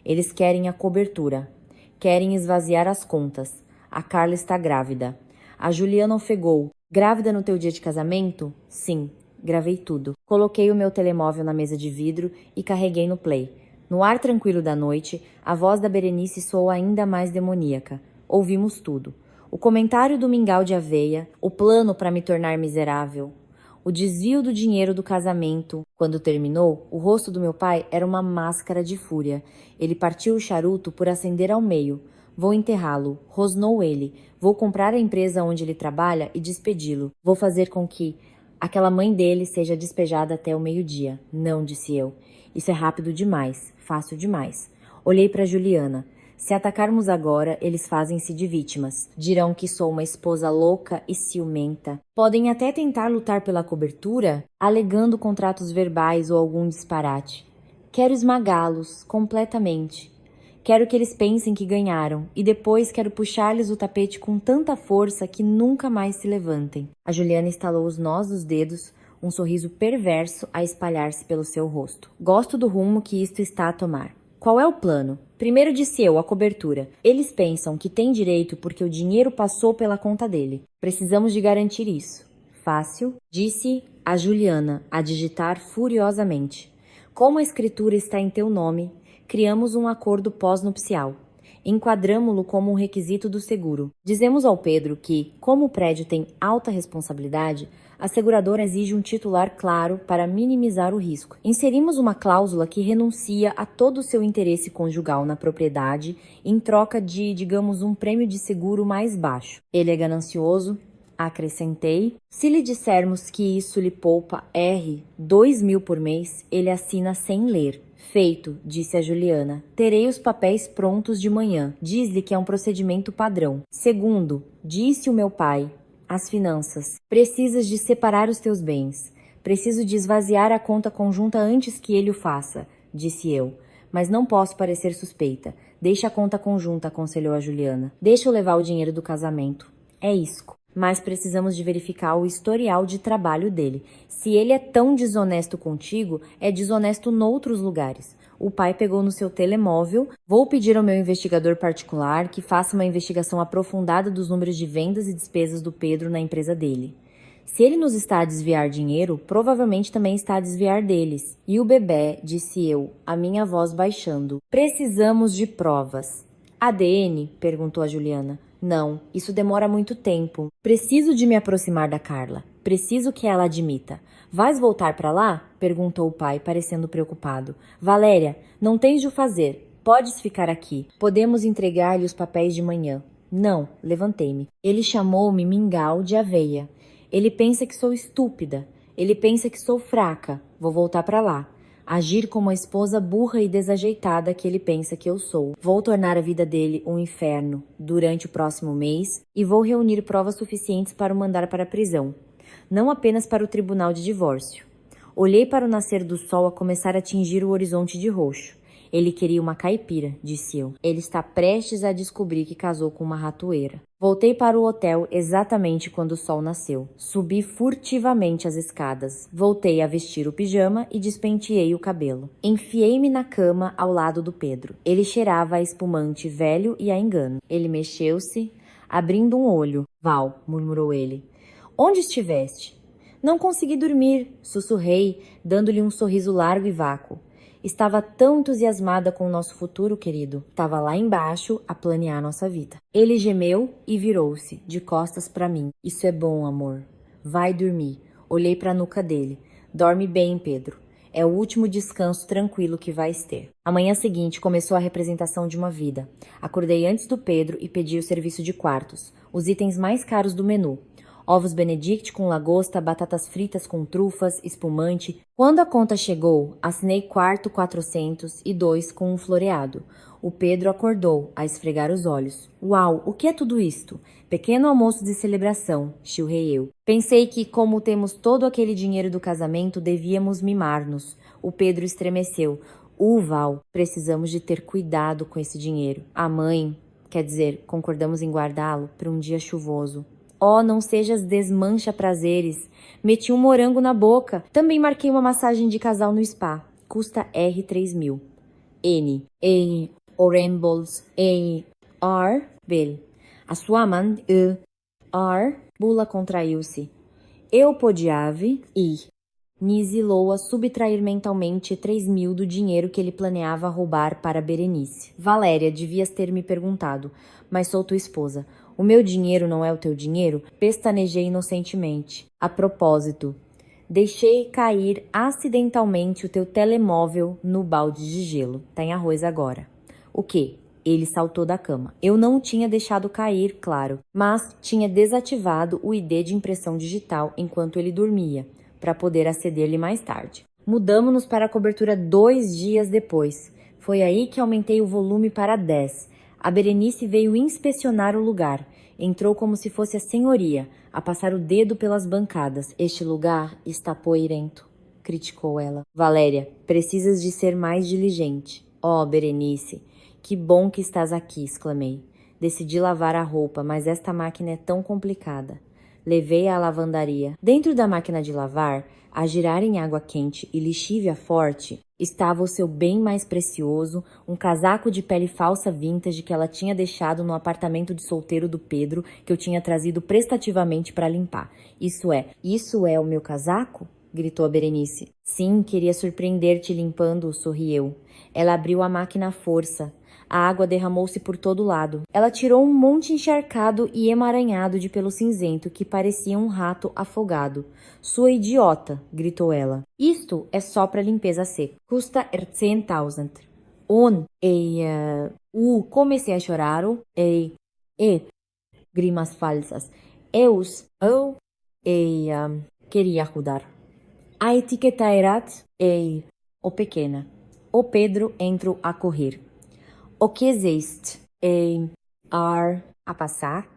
Eles querem a cobertura. Querem esvaziar as contas. A Carla está grávida. A Juliana ofegou. Grávida no teu dia de casamento? Sim. Gravei tudo. Coloquei o meu telemóvel na mesa de vidro e carreguei no play. No ar tranquilo da noite, a voz da Berenice soou ainda mais demoníaca. Ouvimos tudo. O comentário do mingau de aveia, o plano para me tornar miserável, o desvio do dinheiro do casamento. Quando terminou, o rosto do meu pai era uma máscara de fúria. Ele partiu o charuto por acender ao meio. Vou enterrá-lo, rosnou ele. Vou comprar a empresa onde ele trabalha e despedi-lo. Vou fazer com que aquela mãe dele seja despejada até o meio-dia. Não, disse eu. Isso é rápido demais, fácil demais. Olhei para Juliana. Se atacarmos agora, eles fazem-se de vítimas. Dirão que sou uma esposa louca e ciumenta. Podem até tentar lutar pela cobertura, alegando contratos verbais ou algum disparate. Quero esmagá-los completamente. Quero que eles pensem que ganharam e depois quero puxar-lhes o tapete com tanta força que nunca mais se levantem. A Juliana estalou os nós dos dedos, um sorriso perverso a espalhar-se pelo seu rosto. Gosto do rumo que isto está a tomar. Qual é o plano? Primeiro, disse eu, a cobertura. Eles pensam que têm direito porque o dinheiro passou pela conta dele. Precisamos de garantir isso. Fácil, disse a Juliana, a digitar furiosamente. Como a escritura está em teu nome, criamos um acordo pós-nupcial. Enquadramo-lo como um requisito do seguro. Dizemos ao Pedro que, como o prédio tem alta responsabilidade, a seguradora exige um titular claro para minimizar o risco. Inserimos uma cláusula que renuncia a todo o seu interesse conjugal na propriedade em troca de, digamos, um prêmio de seguro mais baixo. Ele é ganancioso? Acrescentei. Se lhe dissermos que isso lhe poupa R$ 2.000 por mês, ele assina sem ler. Feito, disse a Juliana. Terei os papéis prontos de manhã. Diz-lhe que é um procedimento padrão. Segundo, disse o meu pai, as finanças. Precisas de separar os teus bens. Preciso de esvaziar a conta conjunta antes que ele o faça, disse eu. Mas não posso parecer suspeita. Deixa a conta conjunta, aconselhou a Juliana. Deixa eu levar o dinheiro do casamento. É isco. Mas precisamos de verificar o historial de trabalho dele. Se ele é tão desonesto contigo, é desonesto noutros lugares. O pai pegou no seu telemóvel. Vou pedir ao meu investigador particular que faça uma investigação aprofundada dos números de vendas e despesas do Pedro na empresa dele. Se ele nos está a desviar dinheiro, provavelmente também está a desviar deles. E o bebê, disse eu, a minha voz baixando. Precisamos de provas. ADN? Perguntou a Juliana. Não, isso demora muito tempo. Preciso de me aproximar da Carla. Preciso que ela admita. Vais voltar para lá? Perguntou o pai, parecendo preocupado. Valéria, não tens de o fazer. Podes ficar aqui. Podemos entregar-lhe os papéis de manhã. Não, levantei-me. Ele chamou-me mingau de aveia. Ele pensa que sou estúpida. Ele pensa que sou fraca. Vou voltar para lá. Agir como a esposa burra e desajeitada que ele pensa que eu sou. Vou tornar a vida dele um inferno durante o próximo mês e vou reunir provas suficientes para o mandar para a prisão. Não apenas para o tribunal de divórcio. Olhei para o nascer do sol a começar a tingir o horizonte de roxo. Ele queria uma caipira, disse eu. Ele está prestes a descobrir que casou com uma ratoeira. Voltei para o hotel exatamente quando o sol nasceu. Subi furtivamente as escadas. Voltei a vestir o pijama e despenteei o cabelo. Enfiei-me na cama ao lado do Pedro. Ele cheirava a espumante velho e a engano. Ele mexeu-se, abrindo um olho. Val, murmurou ele. Onde estiveste? Não consegui dormir, sussurrei, dando-lhe um sorriso largo e vácuo. Estava tão entusiasmada com o nosso futuro, querido. Estava lá embaixo a planear nossa vida. Ele gemeu e virou-se, de costas para mim. Isso é bom, amor. Vai dormir. Olhei para a nuca dele. Dorme bem, Pedro. É o último descanso tranquilo que vais ter. A manhã seguinte começou a representação de uma vida. Acordei antes do Pedro e pedi o serviço de quartos, os itens mais caros do menu. Ovos Benedict com lagosta, batatas fritas com trufas, espumante. Quando a conta chegou, assinei quarto 402 com um floreado. O Pedro acordou, a esfregar os olhos. Uau, o que é tudo isto? Pequeno almoço de celebração, chilrei eu. Pensei que, como temos todo aquele dinheiro do casamento, devíamos mimar-nos. O Pedro estremeceu. Val, precisamos de ter cuidado com esse dinheiro. A mãe, quer dizer, concordamos em guardá-lo para um dia chuvoso. Oh, não sejas desmancha-prazeres. Meti um morango na boca. Também marquei uma massagem de casal no spa. Custa R$ 3.000. N. E. Orenbols. E. R. Bel. A sua mãe. E. R. Bula contraiu-se. Eu podiave. I. Nisilou a subtrair mentalmente 3.000 do dinheiro que ele planeava roubar para Berenice. Valéria, devias ter me perguntado, mas sou tua esposa. O meu dinheiro não é o teu dinheiro? Pestanejei inocentemente. A propósito, deixei cair acidentalmente o teu telemóvel no balde de gelo. Tá em arroz agora. O quê? Ele saltou da cama. Eu não o tinha deixado cair, claro, mas tinha desativado o ID de impressão digital enquanto ele dormia, para poder aceder-lhe mais tarde. Mudamos-nos para a cobertura 2 dias depois. Foi aí que aumentei o volume para 10. A Berenice veio inspecionar o lugar. Entrou como se fosse a senhoria, a passar o dedo pelas bancadas. Este lugar está poeirento, criticou ela. Valéria, precisas de ser mais diligente. Oh, Berenice, que bom que estás aqui, exclamei. Decidi lavar a roupa, mas esta máquina é tão complicada. Levei-a à lavandaria. Dentro da máquina de lavar, a girar em água quente e lixívia forte, estava o seu bem mais precioso, um casaco de pele falsa vintage que ela tinha deixado no apartamento de solteiro do Pedro, que eu tinha trazido prestativamente para limpar. Isso é o meu casaco? Gritou a Berenice. Sim, queria surpreender-te limpando-o, sorri eu. Ela abriu a máquina à força. A água derramou-se por todo lado. Ela tirou um monte encharcado e emaranhado de pelo cinzento que parecia um rato afogado. Sua idiota, gritou ela. Isto é só para limpeza seca. Custa 10.000. Comecei a chorar, grimas falsas. Eu queria ajudar. A etiqueta era o pequena. O Pedro entrou a correr. O que existe? A passar?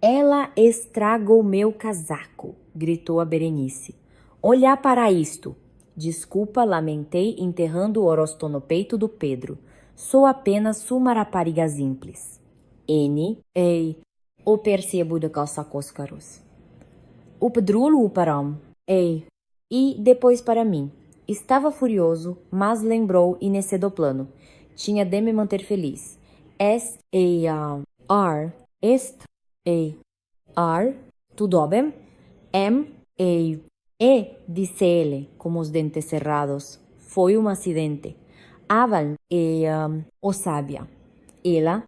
Ela estragou meu casaco, gritou a Berenice. Olhar para isto. Desculpa, lamentei, enterrando o orosto no peito do Pedro. Sou apenas uma rapariga simples. O percebo de calça cóscaros. O pedrulo param. E depois para mim. Estava furioso, mas lembrou e nesse plano. Tinha de me manter feliz. Tudo bem? Disse ele, com os dentes cerrados. Foi um acidente. Aval o sabia. Ela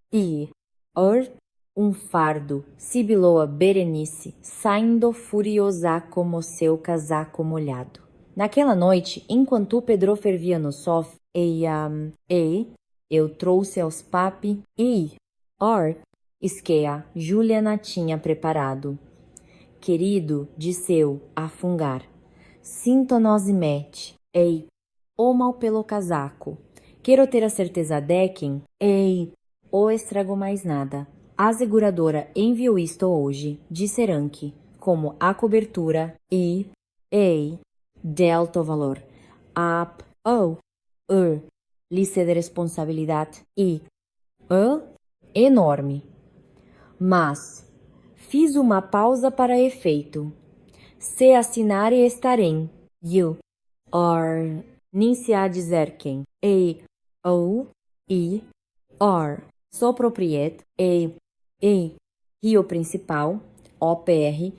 um fardo, sibilou a Berenice, saindo furiosa como seu casaco molhado. Naquela noite, enquanto o Pedro fervia no sofá, eu trouxe aos papi esqueia, Juliana tinha preparado. Querido, disse eu, a fungar. Sinto-nos e mete. O mal pelo casaco. Quero ter a certeza de quem? O estrago mais nada. A seguradora enviou isto hoje, disse Rank, como a cobertura de alto valor. Lista de responsabilidade enorme. Mas fiz uma pausa para efeito. Se assinar estarei. Nem se há dizer quem. Sou proprietário. Rio Principal. OPR.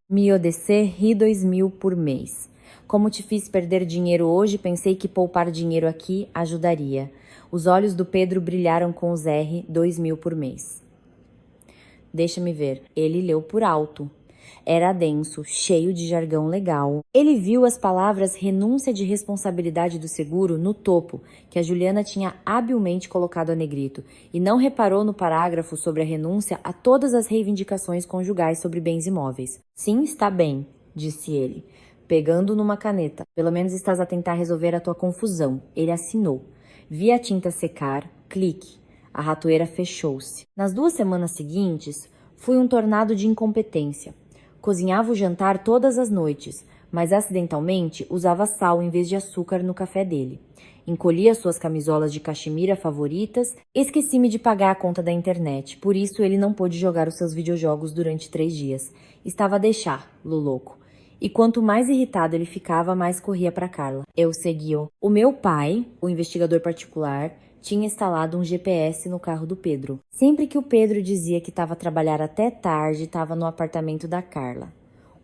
Mio DC Ri 2.000 por mês. Como te fiz perder dinheiro hoje, pensei que poupar dinheiro aqui ajudaria. Os olhos do Pedro brilharam com os R 2.000 por mês. Deixa-me ver. Ele leu por alto. Era denso, cheio de jargão legal. Ele viu as palavras renúncia de responsabilidade do seguro no topo, que a Juliana tinha habilmente colocado a negrito, e não reparou no parágrafo sobre a renúncia a todas as reivindicações conjugais sobre bens imóveis. Sim, está bem, disse ele, pegando numa caneta. Pelo menos estás a tentar resolver a tua confusão. Ele assinou. Vi a tinta secar, clique. A ratoeira fechou-se. Nas 2 semanas seguintes, fui um tornado de incompetência. Cozinhava o jantar todas as noites, mas acidentalmente usava sal em vez de açúcar no café dele. Encolhia suas camisolas de cachemira favoritas. Esqueci-me de pagar a conta da internet, por isso ele não pôde jogar os seus videojogos durante 3 dias. Estava a deixar, louco. E quanto mais irritado ele ficava, mais corria para Carla. Eu segui-o. O meu pai, o investigador particular, tinha instalado um GPS no carro do Pedro. Sempre que o Pedro dizia que estava a trabalhar até tarde, estava no apartamento da Carla.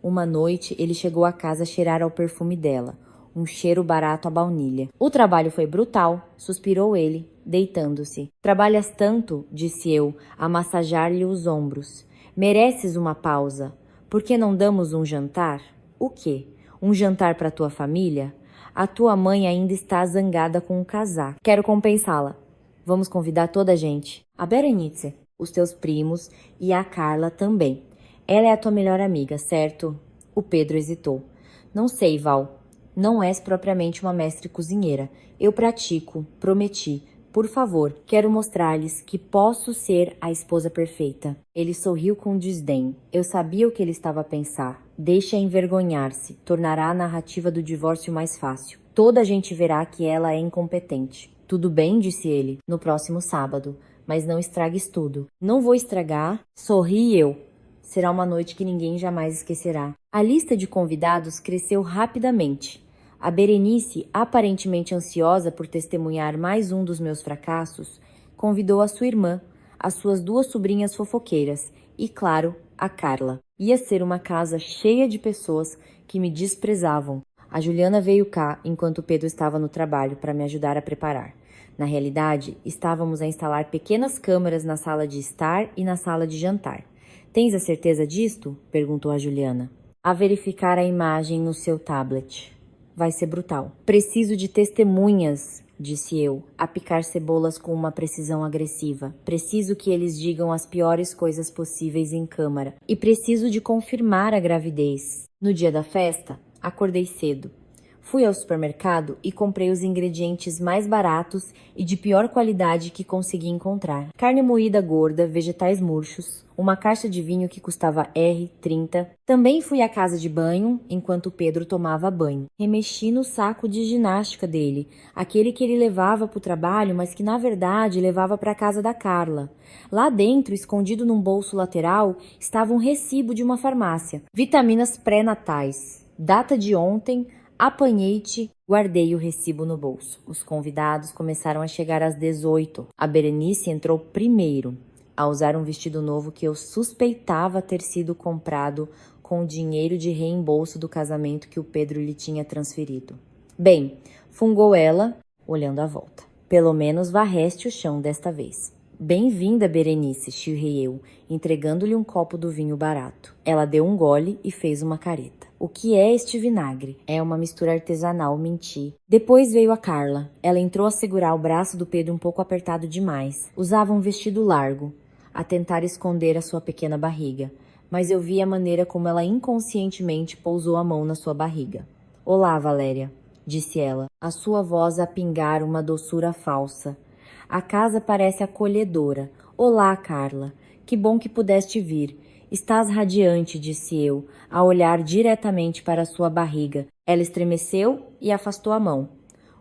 Uma noite, ele chegou a casa a cheirar ao perfume dela, um cheiro barato à baunilha. O trabalho foi brutal, suspirou ele, deitando-se. Trabalhas tanto, disse eu, a massajar-lhe os ombros. Mereces uma pausa. Por que não damos um jantar? O quê? Um jantar para tua família? A tua mãe ainda está zangada com o casaco. Quero compensá-la. Vamos convidar toda a gente. A Berenice, os teus primos e a Carla também. Ela é a tua melhor amiga, certo? O Pedro hesitou. Não sei, Val. Não és propriamente uma mestre cozinheira. Eu pratico, prometi. Por favor, quero mostrar-lhes que posso ser a esposa perfeita. Ele sorriu com desdém. Eu sabia o que ele estava a pensar. Deixa envergonhar-se. Tornará a narrativa do divórcio mais fácil. Toda a gente verá que ela é incompetente. Tudo bem, disse ele, no próximo sábado. Mas não estragues tudo. Não vou estragar. Sorri eu. Será uma noite que ninguém jamais esquecerá. A lista de convidados cresceu rapidamente. A Berenice, aparentemente ansiosa por testemunhar mais um dos meus fracassos, convidou a sua irmã, as suas 2 sobrinhas fofoqueiras e, claro, a Carla. Ia ser uma casa cheia de pessoas que me desprezavam. A Juliana veio cá enquanto Pedro estava no trabalho para me ajudar a preparar. Na realidade, estávamos a instalar pequenas câmeras na sala de estar e na sala de jantar. Tens a certeza disto? Perguntou a Juliana. A verificar a imagem no seu tablet. Vai ser brutal. Preciso de testemunhas, disse eu, a picar cebolas com uma precisão agressiva. Preciso que eles digam as piores coisas possíveis em câmara. E preciso de confirmar a gravidez. No dia da festa, acordei cedo. Fui ao supermercado e comprei os ingredientes mais baratos e de pior qualidade que consegui encontrar. Carne moída gorda, vegetais murchos, uma caixa de vinho que custava R$30. Também fui à casa de banho enquanto Pedro tomava banho. Remexi no saco de ginástica dele, aquele que ele levava para o trabalho, mas que na verdade levava para a casa da Carla. Lá dentro, escondido num bolso lateral, estava um recibo de uma farmácia. Vitaminas pré-natais. Data de ontem. Apanhei-te, guardei o recibo no bolso. Os convidados começaram a chegar às 18. A Berenice entrou primeiro, a usar um vestido novo que eu suspeitava ter sido comprado com o dinheiro de reembolso do casamento que o Pedro lhe tinha transferido. Bem, fungou ela, olhando à volta. Pelo menos varreste o chão desta vez. Bem-vinda, Berenice, chirrei eu, entregando-lhe um copo do vinho barato. Ela deu um gole e fez uma careta. O que é este vinagre? É uma mistura artesanal, menti. Depois veio a Carla. Ela entrou a segurar o braço do Pedro um pouco apertado demais. Usava um vestido largo, a tentar esconder a sua pequena barriga. Mas eu vi a maneira como ela inconscientemente pousou a mão na sua barriga. Olá, Valéria, disse ela, a sua voz a pingar uma doçura falsa. A casa parece acolhedora. Olá, Carla. Que bom que pudeste vir. Estás radiante, disse eu, a olhar diretamente para sua barriga. Ela estremeceu e afastou a mão.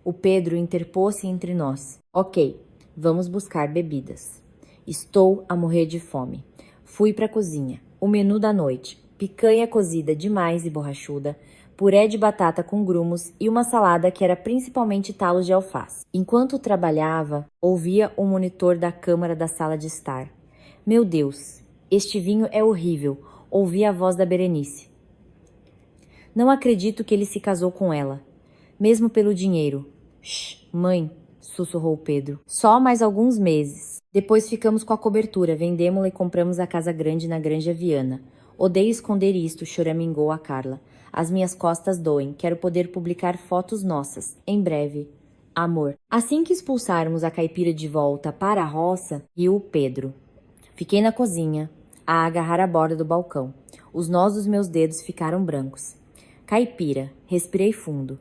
O Pedro interpôs-se entre nós. Ok, vamos buscar bebidas. Estou a morrer de fome. Fui para a cozinha. O menu da noite. Picanha cozida demais e borrachuda, puré de batata com grumos e uma salada que era principalmente talos de alface. Enquanto trabalhava, ouvia o monitor da câmara da sala de estar. Meu Deus, este vinho é horrível, ouvi a voz da Berenice. Não acredito que ele se casou com ela, mesmo pelo dinheiro. Shh, mãe, sussurrou Pedro. Só mais alguns meses. Depois ficamos com a cobertura, vendemos-la e compramos a casa grande na Granja Viana. Odeio esconder isto, choramingou a Carla. As minhas costas doem. Quero poder publicar fotos nossas. Em breve. Amor. Assim que expulsarmos a caipira de volta para a roça, riu Pedro. Fiquei na cozinha, a agarrar a borda do balcão. Os nós dos meus dedos ficaram brancos. Caipira. Respirei fundo.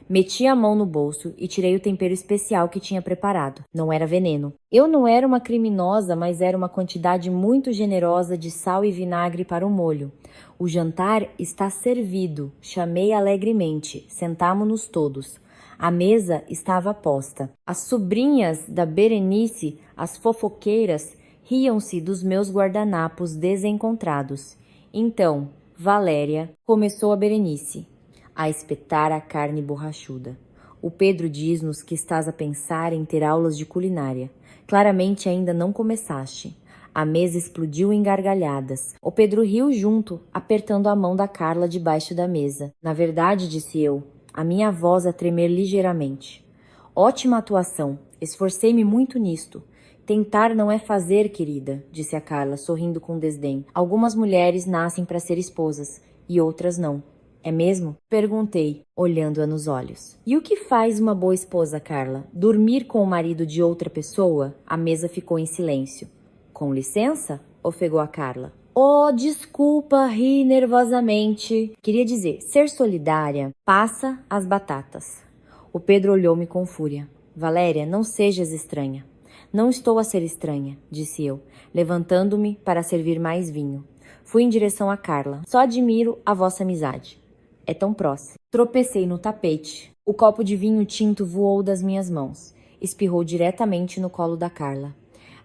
Meti a mão no bolso e tirei o tempero especial que tinha preparado. Não era veneno. Eu não era uma criminosa, mas era uma quantidade muito generosa de sal e vinagre para o molho. O jantar está servido, chamei alegremente. Sentámo-nos todos. A mesa estava posta. As sobrinhas da Berenice, as fofoqueiras, riam-se dos meus guardanapos desencontrados. Então, Valéria, começou a Berenice a espetar a carne borrachuda. O Pedro diz-nos que estás a pensar em ter aulas de culinária. Claramente ainda não começaste. A mesa explodiu em gargalhadas. O Pedro riu junto, apertando a mão da Carla debaixo da mesa. Na verdade, disse eu, a minha voz a tremer ligeiramente. Ótima atuação. Esforcei-me muito nisto. Tentar não é fazer, querida, disse a Carla, sorrindo com desdém. Algumas mulheres nascem para ser esposas, e outras não. É mesmo? Perguntei, olhando-a nos olhos. E o que faz uma boa esposa, Carla? Dormir com o marido de outra pessoa? A mesa ficou em silêncio. Com licença? Ofegou a Carla. Oh, desculpa, ri nervosamente. Queria dizer, ser solidária, passa as batatas. O Pedro olhou-me com fúria. Valéria, não sejas estranha. Não estou a ser estranha, disse eu, levantando-me para servir mais vinho. Fui em direção a Carla. Só admiro a vossa amizade. É tão próximo. Tropecei no tapete. O copo de vinho tinto voou das minhas mãos. Espirrou diretamente no colo da Carla.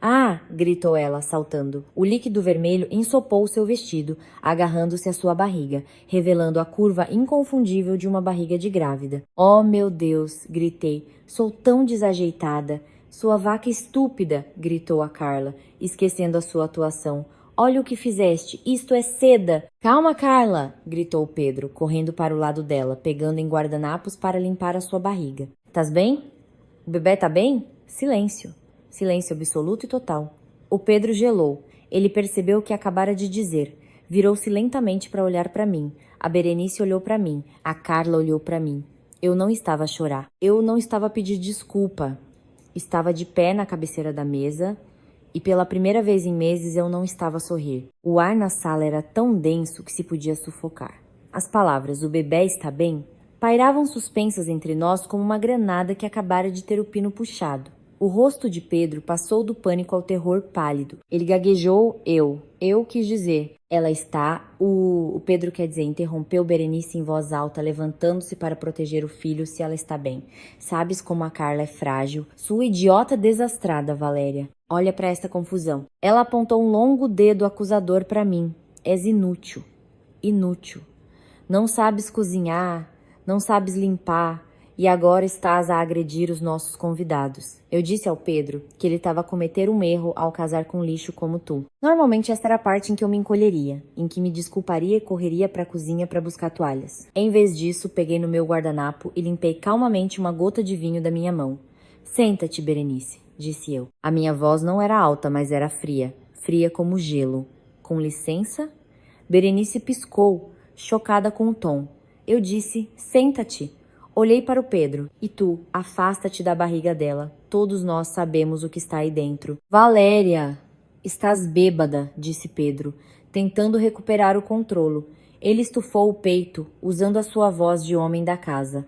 Ah! Gritou ela, saltando. O líquido vermelho ensopou seu vestido, agarrando-se à sua barriga, revelando a curva inconfundível de uma barriga de grávida. Oh, meu Deus! Gritei. Sou tão desajeitada. Sua vaca estúpida! Gritou a Carla, esquecendo a sua atuação. Olha o que fizeste, isto é seda! Calma, Carla! Gritou Pedro, correndo para o lado dela, pegando em guardanapos para limpar a sua barriga. Tás bem? O bebê tá bem? Silêncio. Silêncio absoluto e total. O Pedro gelou. Ele percebeu o que acabara de dizer. Virou-se lentamente para olhar para mim. A Berenice olhou para mim. A Carla olhou para mim. Eu não estava a chorar. Eu não estava a pedir desculpa. Estava de pé na cabeceira da mesa. E pela primeira vez em meses eu não estava a sorrir. O ar na sala era tão denso que se podia sufocar. As palavras, o bebê está bem, pairavam suspensas entre nós como uma granada que acabara de ter o pino puxado. O rosto de Pedro passou do pânico ao terror pálido. Ele gaguejou, eu quis dizer. Ela está, o Pedro quer dizer, interrompeu Berenice em voz alta, levantando-se para proteger o filho se ela está bem. Sabes como a Carla é frágil? Sua idiota desastrada, Valéria. Olha para esta confusão. Ela apontou um longo dedo acusador para mim. És inútil. Inútil. Não sabes cozinhar, não sabes limpar, e agora estás a agredir os nossos convidados. Eu disse ao Pedro que ele estava a cometer um erro ao casar com lixo como tu. Normalmente esta era a parte em que eu me encolheria, em que me desculparia e correria para a cozinha para buscar toalhas. Em vez disso, peguei no meu guardanapo e limpei calmamente uma gota de vinho da minha mão. Senta-te, Berenice, disse eu. A minha voz não era alta, mas era fria. Fria como gelo. Com licença? Berenice piscou, chocada com o tom. Eu disse, senta-te. Olhei para o Pedro. E tu, afasta-te da barriga dela. Todos nós sabemos o que está aí dentro. Valéria! Estás bêbada, disse Pedro, tentando recuperar o controlo. Ele estufou o peito, usando a sua voz de homem da casa.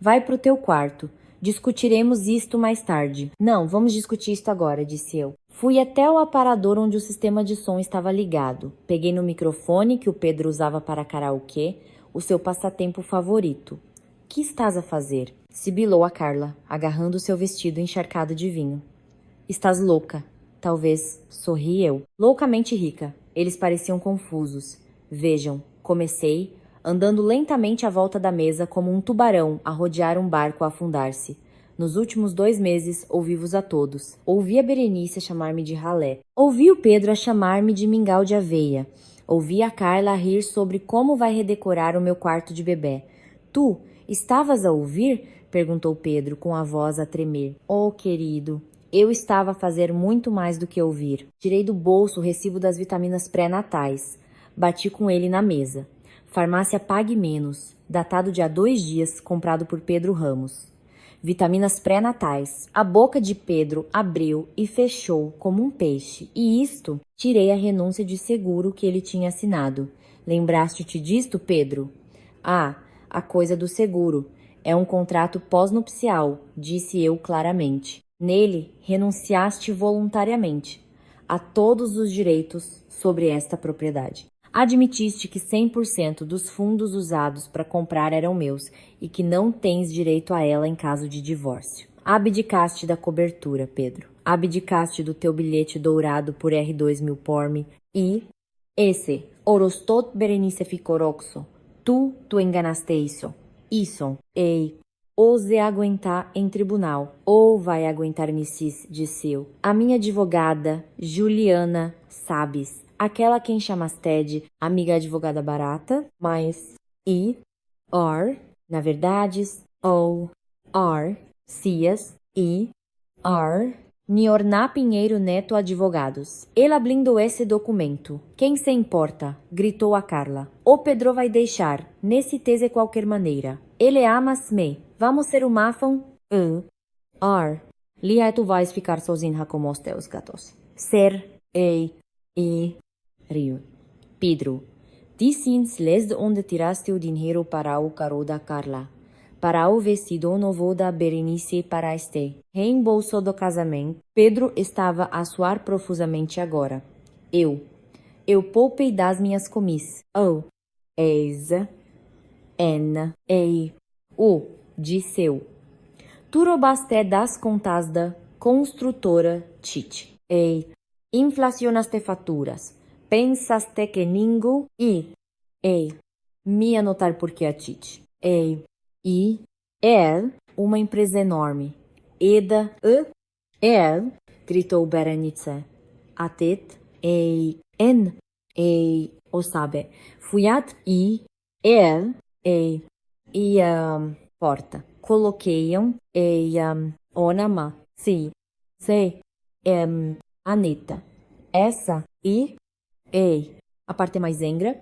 Vai pro teu quarto. Discutiremos isto mais tarde. Não, vamos discutir isto agora, disse eu. Fui até o aparador onde o sistema de som estava ligado. Peguei no microfone que o Pedro usava para karaokê, o seu passatempo favorito. Que estás a fazer? Sibilou a Carla, agarrando seu vestido encharcado de vinho. Estás louca. Talvez, sorri eu. Loucamente rica. Eles pareciam confusos. Vejam, comecei, andando lentamente à volta da mesa como um tubarão a rodear um barco a afundar-se. Nos últimos 2 meses, ouvi-vos a todos. Ouvi a Berenice a chamar-me de ralé. Ouvi o Pedro a chamar-me de mingau de aveia. Ouvi a Carla a rir sobre como vai redecorar o meu quarto de bebê. Tu, estavas a ouvir? Perguntou Pedro com a voz a tremer. Oh, querido, eu estava a fazer muito mais do que ouvir. Tirei do bolso o recibo das vitaminas pré-natais. Bati com ele na mesa. Farmácia Pague Menos, datado de há 2 dias, comprado por Pedro Ramos. Vitaminas pré-natais. A boca de Pedro abriu e fechou como um peixe. E isto, tirei a renúncia de seguro que ele tinha assinado. Lembraste-te disto, Pedro? Ah, a coisa do seguro. É um contrato pós-nupcial, disse eu claramente. Nele, renunciaste voluntariamente a todos os direitos sobre esta propriedade. Admitiste que 100% dos fundos usados para comprar eram meus e que não tens direito a ela em caso de divórcio. Abdicaste da cobertura, Pedro. Abdicaste do teu bilhete dourado por R2 Milporme e... Esse, Orostot Berenice Ficoroxo. Tu enganaste isso. Isso, ei... Ouse aguentar em tribunal, ou vai aguentar Missis, disse eu. A minha advogada, Juliana Sabes, aquela quem chamaste de amiga advogada barata, mas na verdade, Cias, Niorná Pinheiro Neto Advogados. Ela blindou esse documento. Quem se importa? Gritou a Carla. O Pedro vai deixar, nesse tese qualquer maneira. Ele ama-me. Vamos ser um afão? Lia, tu vais ficar sozinha como os teus gatos. Ser, Rio. Pedro. Dissins les de onde tiraste o dinheiro para o caro da Carla. Para o vestido novo da Berenice para este. Reembolso do casamento. Pedro estava a suar profusamente agora. Eu poupei das minhas comis. Disse eu. Tu roubaste das contas da construtora Tite. Inflacionaste faturas. Pensaste que ninguém me anotar porque a Tite. Uma empresa enorme. Gritou Berenice. Atet, o sabe, Fuyat porta. Coloqueiam, onama, Anita. Essa, a parte mais engra,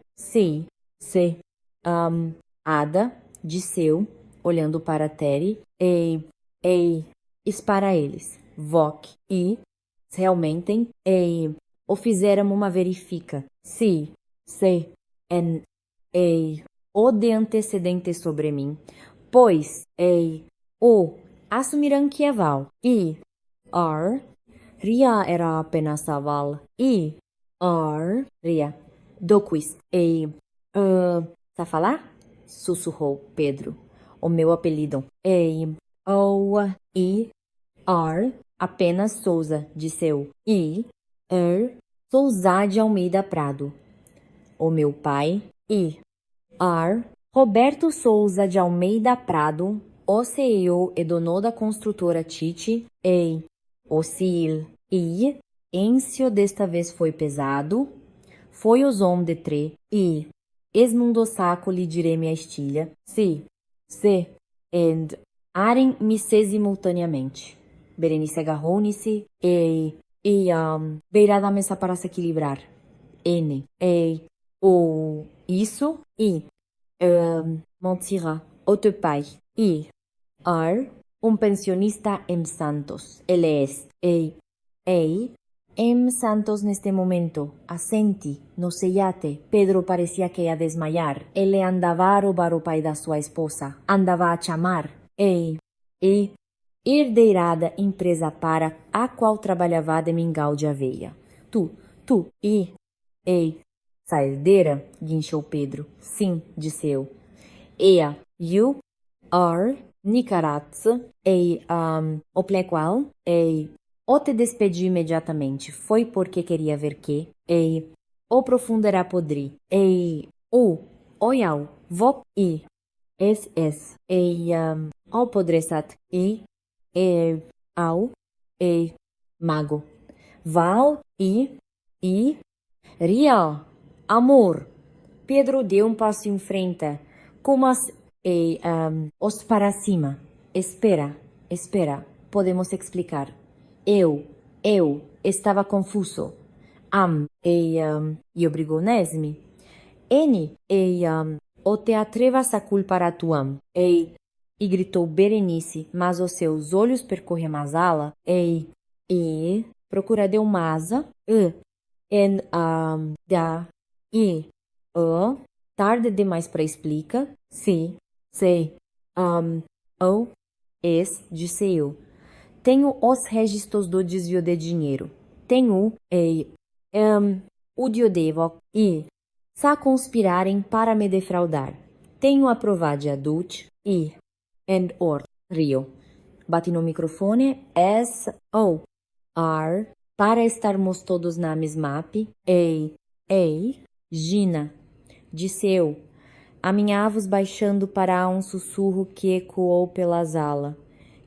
Ada, disseu, olhando para Terry, para eles, Voc, realmente, o fizeram uma verifica, o de antecedente sobre mim, pois, o assumirão que é Val, Ria era apenas a Val, Ria, Doquist, tá falar? Sussurrou Pedro. O meu apelido. Apenas Souza, disse eu. Souza de Almeida Prado. O meu pai. Roberto Souza de Almeida Prado, o CEO e dono da construtora Tite. O Sil. Encio desta vez foi pesado. Foi os homem de tre. Esmundo saco lhe direi minha estilha. And Aren me se simultaneamente. Berenice agarrou-se beirada a mesa para se equilibrar. Isso Montserrat, o teu pai. Um pensionista em Santos. Ele em Santos neste momento, assente, no iate. Pedro parecia que ia desmaiar. Ele andava a roubar o pai da sua esposa. Andava a chamar. Herdeirada empresa para a qual trabalhava de mingau de aveia. Essa herdeira? Guinchou Pedro. Sim, disse eu. You are Nicaratz, o plequal, o te despedi imediatamente. Foi porque queria ver que, o profunderá podri, oiau, vop, o podresat, au, mago, val, real, amor. Pedro deu um passo em frente, como os para cima. Espera, podemos explicar. Eu estava confuso. E obrigou-me. N, o te atrevas a culpar a tuam, ei, e gritou Berenice, mas os seus olhos percorriam a ala, ei, e, procura de uma asa, en, da, e, tarde demais para explicar, se, ou, disse eu. Tenho os registros do desvio de dinheiro. Tenho, o devo e sa conspirarem para me defraudar. Tenho a prova de adulto e, rio. Bati no microfone, para estarmos todos na mesma app. Ei, Gina, disse eu, a minha voz baixando para um sussurro que ecoou pela sala.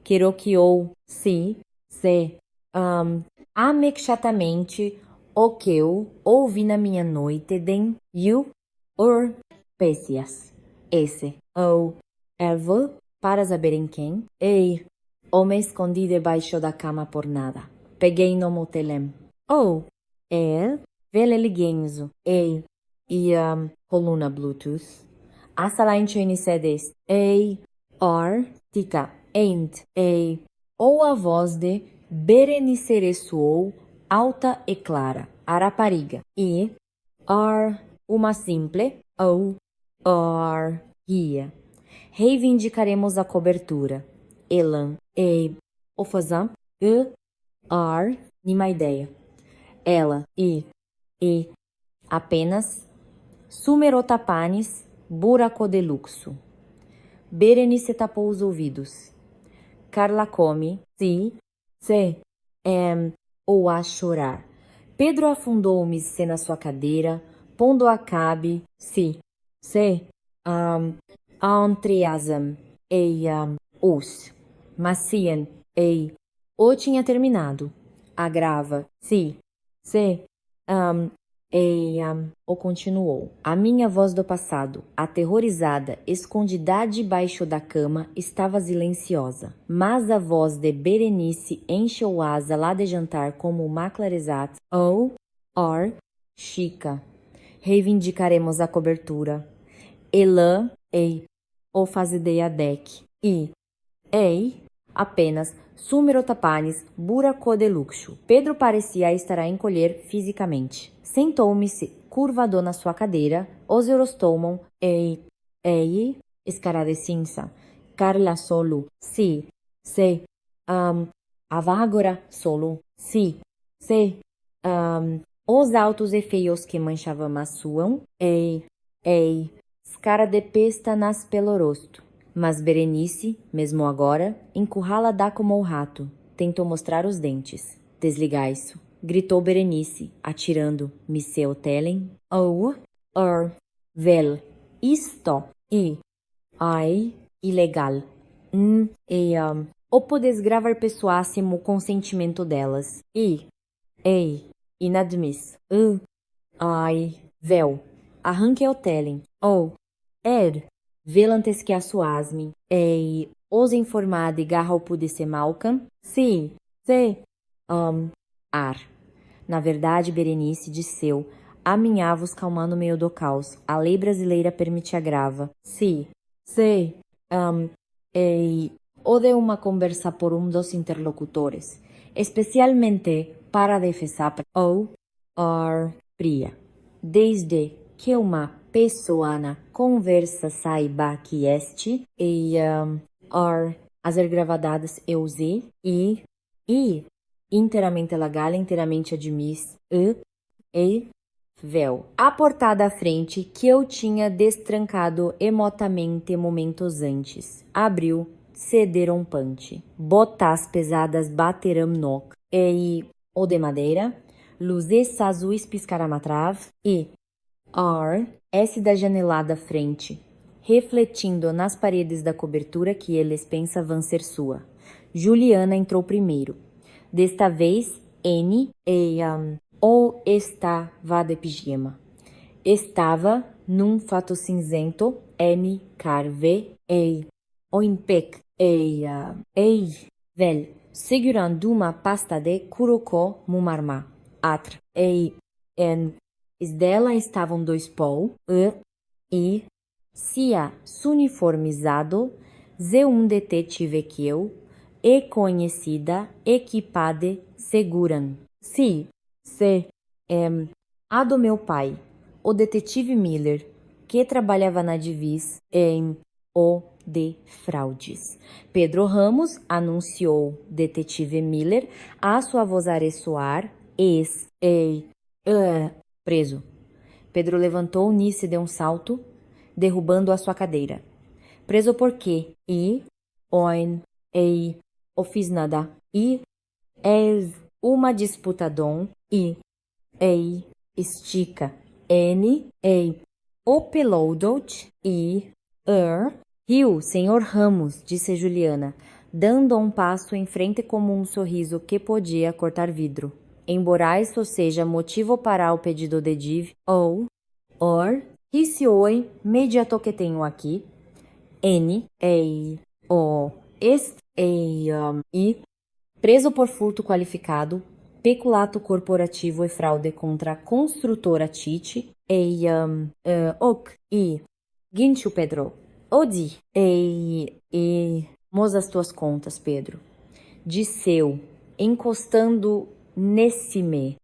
Queroqueou, se, amexatamente o que eu ouvi na minha noite den pesias. Esse, ervo, para saberem quem, me escondi debaixo da cama por nada. Peguei no motelem. Veleliguenzo, e, coluna Bluetooth. Hasta la CDs, tica, ou a voz de Berenice ressoou, alta e clara, a rapariga, e, uma simple, guia. Reivindicaremos a cobertura. Elan, o fazam, nima ideia. Ela, apenas, sumerotapanes, buraco de luxo. Berenice tapou os ouvidos. Carla come, ou a chorar. Pedro afundou-me na sua cadeira, pondo a cabe, entreasam, os, macien, ou tinha terminado. Agrava, ou continuou. A minha voz do passado, aterrorizada, escondida debaixo da cama, estava silenciosa. Mas a voz de Berenice encheu asa lá de jantar como uma claresat. Chica. Reivindicaremos a cobertura. Elã, ou fazedeia deck. Apenas sumerotapanes, buraco de luxo. Pedro parecia estar a encolher fisicamente. Sentou-me curvado na sua cadeira, os eurostomam, escara de cinza. Carla solo, agora solo, os altos e feios que manchavam maçuam, escara de pesta nas pelo rosto. Mas Berenice, mesmo agora, encurralada como o rato, tentou mostrar os dentes. Desliga isso, gritou Berenice, atirando, me seu telen. Vel, isto, ilegal. Ou podes gravar pessoássimo o consentimento delas. Inadmiss. Vel, arranque o telen. Velantes que assuasme, os informade garra pude se malcam, Na verdade, Berenice disseu, aminhavos calmando meio do caos. A lei brasileira permite a grava. O de uma conversa por dos interlocutores, especialmente para defesa pria. Desde que uma pessoa na conversa saiba que este as gravadas eu usei inteiramente legal, inteiramente admiss véu. A portada à frente que eu tinha destrancado remotamente momentos antes. Abriu, cederam pante. Botas pesadas bateram noc. O de madeira, luzes azuis piscaram atrás S da janelada à frente, refletindo nas paredes da cobertura que eles pensavam ser sua. Juliana entrou primeiro. Desta vez, N ou estava de pijama. Estava num fato cinzento, N carve, o impec, vel, segurando uma pasta de curocó mumarmá. Atr, Dela estavam 2 pol, e sia uniformizado, ze detetive que eu, e conhecida, equipade, seguram. Se, a do meu pai, o detetive Miller, que trabalhava na Divis em o de fraudes. Pedro Ramos anunciou detetive Miller a sua voz a ressoar, preso. Pedro levantou Nice de um salto, derrubando a sua cadeira. Preso por quê? O fiz nada. És uma disputadão estica. O pelodot riu, senhor Ramos, disse Juliana, dando um passo em frente como um sorriso que podia cortar vidro. Embora isso seja motivo para o pedido de div, esse oi mediato que tenho aqui, preso por furto qualificado, peculato corporativo e fraude contra a construtora Tite, Guincho Pedro, Odi, mos as tuas contas, Pedro, disseu, encostando nesse mesa,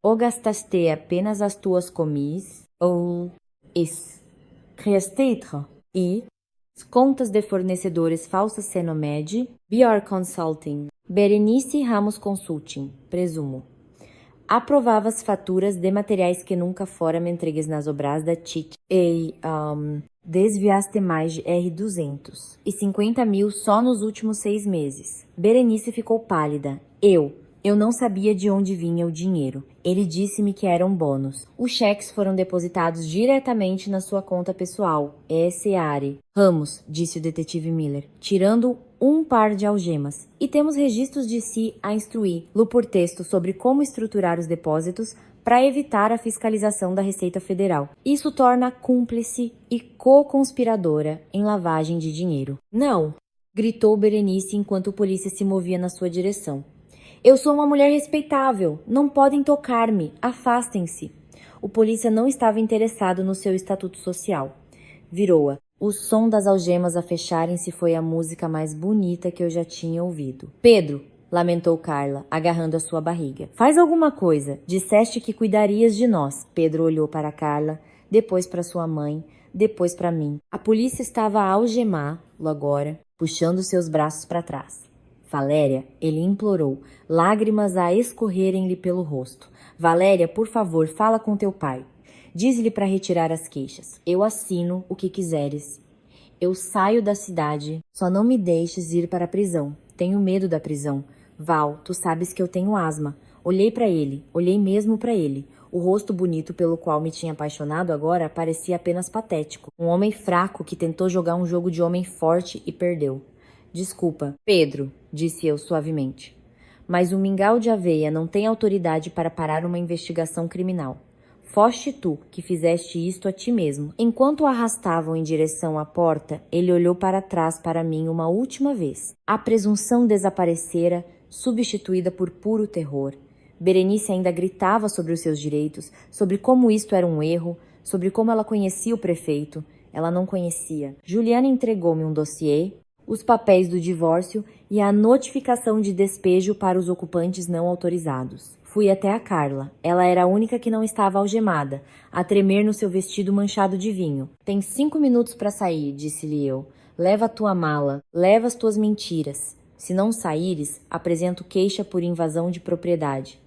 ou gastaste apenas as tuas comis, ou resteitra, contas de fornecedores falsas Senomed, BR Consulting, Berenice Ramos Consulting, presumo. Aprovava as faturas de materiais que nunca foram entregues nas obras da TIT desviaste mais de R$200 e 50 mil só nos últimos 6 meses. Berenice ficou pálida. Eu não sabia de onde vinha o dinheiro. Ele disse-me que eram bônus. Os cheques foram depositados diretamente na sua conta pessoal, S.A.R.E. Ramos, disse o detetive Miller, tirando um par de algemas. E temos registros de si a instruí-lo por texto sobre como estruturar os depósitos para evitar a fiscalização da Receita Federal. Isso torna cúmplice e co-conspiradora em lavagem de dinheiro. Não! Gritou Berenice enquanto a polícia se movia na sua direção. Eu sou uma mulher respeitável. Não podem tocar-me. Afastem-se. O polícia não estava interessado no seu estatuto social. Virou-a. O som das algemas a fecharem-se foi a música mais bonita que eu já tinha ouvido. Pedro, lamentou Carla, agarrando a sua barriga. Faz alguma coisa. Disseste que cuidarias de nós. Pedro olhou para Carla, depois para sua mãe, depois para mim. A polícia estava a algemá-lo agora, puxando seus braços para trás. Valéria, ele implorou, lágrimas a escorrerem-lhe pelo rosto. Valéria, por favor, fala com teu pai. Diz-lhe para retirar as queixas. Eu assino o que quiseres. Eu saio da cidade. Só não me deixes ir para a prisão. Tenho medo da prisão. Val, tu sabes que eu tenho asma. Olhei para ele, olhei mesmo para ele. O rosto bonito pelo qual me tinha apaixonado agora parecia apenas patético. Um homem fraco que tentou jogar um jogo de homem forte e perdeu. Desculpa, Pedro, disse eu suavemente. Mas o mingau de aveia não tem autoridade para parar uma investigação criminal. Foste tu que fizeste isto a ti mesmo. Enquanto o arrastavam em direção à porta, ele olhou para trás para mim uma última vez. A presunção desaparecera, substituída por puro terror. Berenice ainda gritava sobre os seus direitos, sobre como isto era um erro, sobre como ela conhecia o prefeito. Ela não conhecia. Juliana entregou-me um dossiê, os papéis do divórcio e a notificação de despejo para os ocupantes não autorizados. Fui até a Carla. Ela era a única que não estava algemada, a tremer no seu vestido manchado de vinho. Tem 5 minutos para sair, disse-lhe eu. Leva a tua mala, leva as tuas mentiras. Se não saíres, apresento queixa por invasão de propriedade.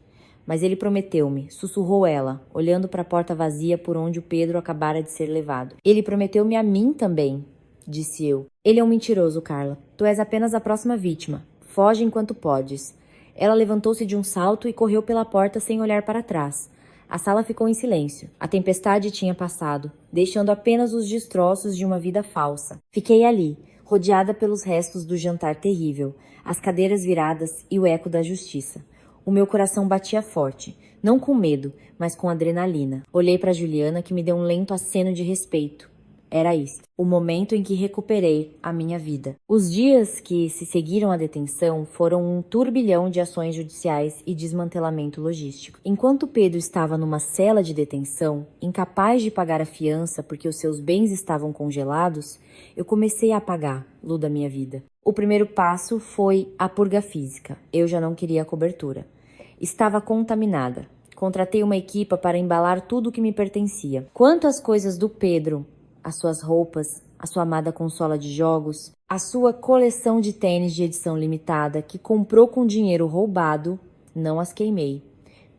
Mas ele prometeu-me, sussurrou ela, olhando para a porta vazia por onde o Pedro acabara de ser levado. Ele prometeu-me a mim também, disse eu. Ele é um mentiroso, Carla. Tu és apenas a próxima vítima. Foge enquanto podes. Ela levantou-se de um salto e correu pela porta sem olhar para trás. A sala ficou em silêncio. A tempestade tinha passado, deixando apenas os destroços de uma vida falsa. Fiquei ali, rodeada pelos restos do jantar terrível, as cadeiras viradas e o eco da justiça. O meu coração batia forte, não com medo, mas com adrenalina. Olhei para Juliana, que me deu um lento aceno de respeito. Era isto, o momento em que recuperei a minha vida. Os dias que se seguiram à detenção foram um turbilhão de ações judiciais e desmantelamento logístico. Enquanto Pedro estava numa cela de detenção, incapaz de pagar a fiança porque os seus bens estavam congelados, eu comecei a apagar Lu da minha vida. O primeiro passo foi a purga física. Eu já não queria cobertura. Estava contaminada. Contratei uma equipa para embalar tudo o que me pertencia. Quanto às coisas do Pedro, as suas roupas, a sua amada consola de jogos, a sua coleção de tênis de edição limitada que comprou com dinheiro roubado, não as queimei.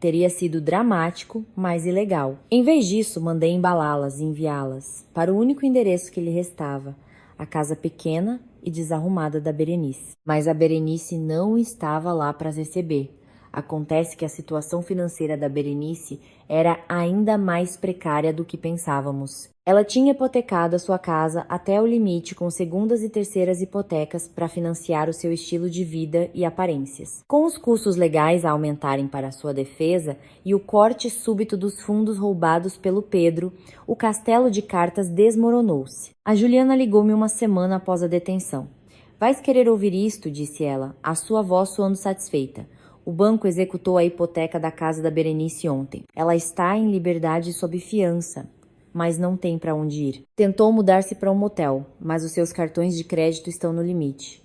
Teria sido dramático, mas ilegal. Em vez disso, mandei embalá-las e enviá-las para o único endereço que lhe restava, a casa pequena e desarrumada da Berenice. Mas a Berenice não estava lá para as receber. Acontece que a situação financeira da Berenice era ainda mais precária do que pensávamos. Ela tinha hipotecado a sua casa até o limite com segundas e terceiras hipotecas para financiar o seu estilo de vida e aparências. Com os custos legais a aumentarem para sua defesa e o corte súbito dos fundos roubados pelo Pedro, o castelo de cartas desmoronou-se. A Juliana ligou-me uma semana após a detenção. "Vais querer ouvir isto?", disse ela, a sua voz soando satisfeita. "O banco executou a hipoteca da casa da Berenice ontem. Ela está em liberdade sob fiança, mas não tem para onde ir. Tentou mudar-se para um motel, mas os seus cartões de crédito estão no limite."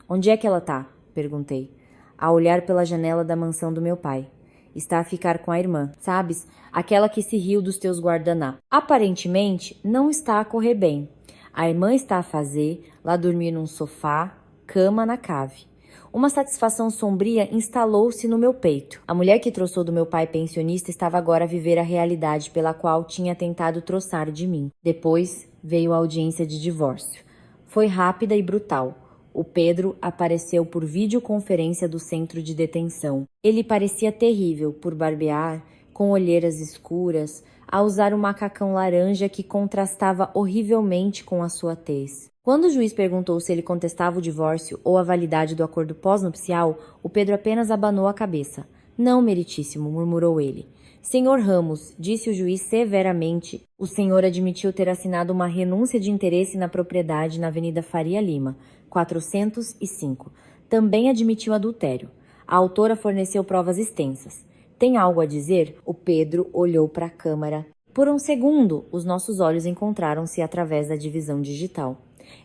"Onde é que ela tá?", perguntei. "A olhar pela janela da mansão do meu pai. Está a ficar com a irmã, sabes? Aquela que se riu dos teus guardaná. Aparentemente, não está a correr bem. A irmã está a fazer, lá dormir num sofá, cama na cave. Uma satisfação sombria instalou-se no meu peito. A mulher que troçou do meu pai pensionista estava agora a viver a realidade pela qual tinha tentado troçar de mim. Depois veio a audiência de divórcio. Foi rápida e brutal. O Pedro apareceu por videoconferência do centro de detenção. Ele parecia terrível por barbear, com olheiras escuras, a usar um macacão laranja que contrastava horrivelmente com a sua tez. Quando o juiz perguntou se ele contestava o divórcio ou a validade do acordo pós-nupcial, o Pedro apenas abanou a cabeça. "Não, meritíssimo", murmurou ele. "Senhor Ramos", disse o juiz severamente, o senhor admitiu ter assinado uma renúncia de interesse na propriedade na Avenida Faria Lima, 405. Também admitiu adultério. A autora forneceu provas extensas. "Tem algo a dizer?" O Pedro olhou para a câmara. Por um segundo, os nossos olhos encontraram-se através da divisão digital.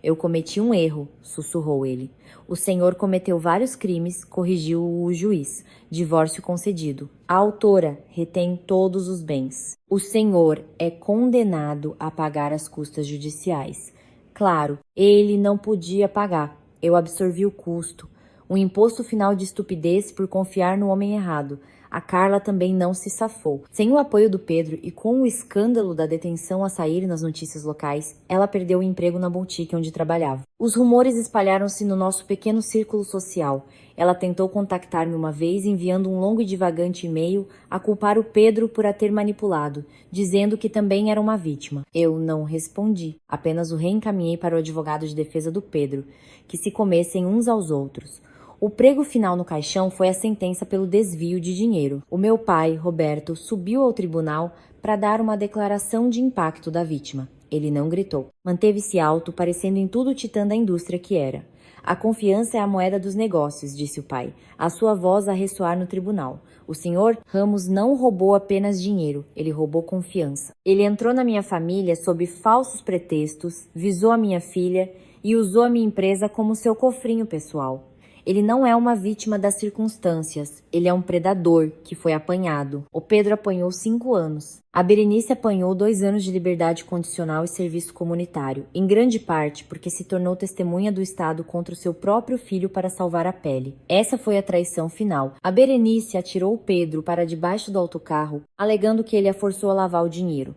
"Eu cometi um erro", sussurrou ele. "O senhor cometeu vários crimes", corrigiu o juiz. "Divórcio concedido. A autora retém todos os bens. O senhor é condenado a pagar as custas judiciais." Claro, ele não podia pagar. Eu absorvi o custo. Um imposto final de estupidez por confiar no homem errado. A Carla também não se safou. Sem o apoio do Pedro e com o escândalo da detenção a sair nas notícias locais, ela perdeu o emprego na boutique onde trabalhava. Os rumores espalharam-se no nosso pequeno círculo social. Ela tentou contactar-me uma vez, enviando um longo e divagante e-mail a culpar o Pedro por a ter manipulado, dizendo que também era uma vítima. Eu não respondi, apenas o reencaminhei para o advogado de defesa do Pedro, que se comessem uns aos outros. O prego final no caixão foi a sentença pelo desvio de dinheiro. O meu pai, Roberto, subiu ao tribunal para dar uma declaração de impacto da vítima. Ele não gritou. Manteve-se alto, parecendo em tudo o titã da indústria que era. "A confiança é a moeda dos negócios", disse o pai, a sua voz a ressoar no tribunal. "O senhor Ramos não roubou apenas dinheiro, ele roubou confiança. Ele entrou na minha família sob falsos pretextos, visou a minha filha e usou a minha empresa como seu cofrinho pessoal. Ele não é uma vítima das circunstâncias, ele é um predador que foi apanhado." O Pedro apanhou 5 anos. A Berenice apanhou 2 anos de liberdade condicional e serviço comunitário, em grande parte porque se tornou testemunha do Estado contra o seu próprio filho para salvar a pele. Essa foi a traição final. A Berenice atirou o Pedro para debaixo do autocarro, alegando que ele a forçou a lavar o dinheiro.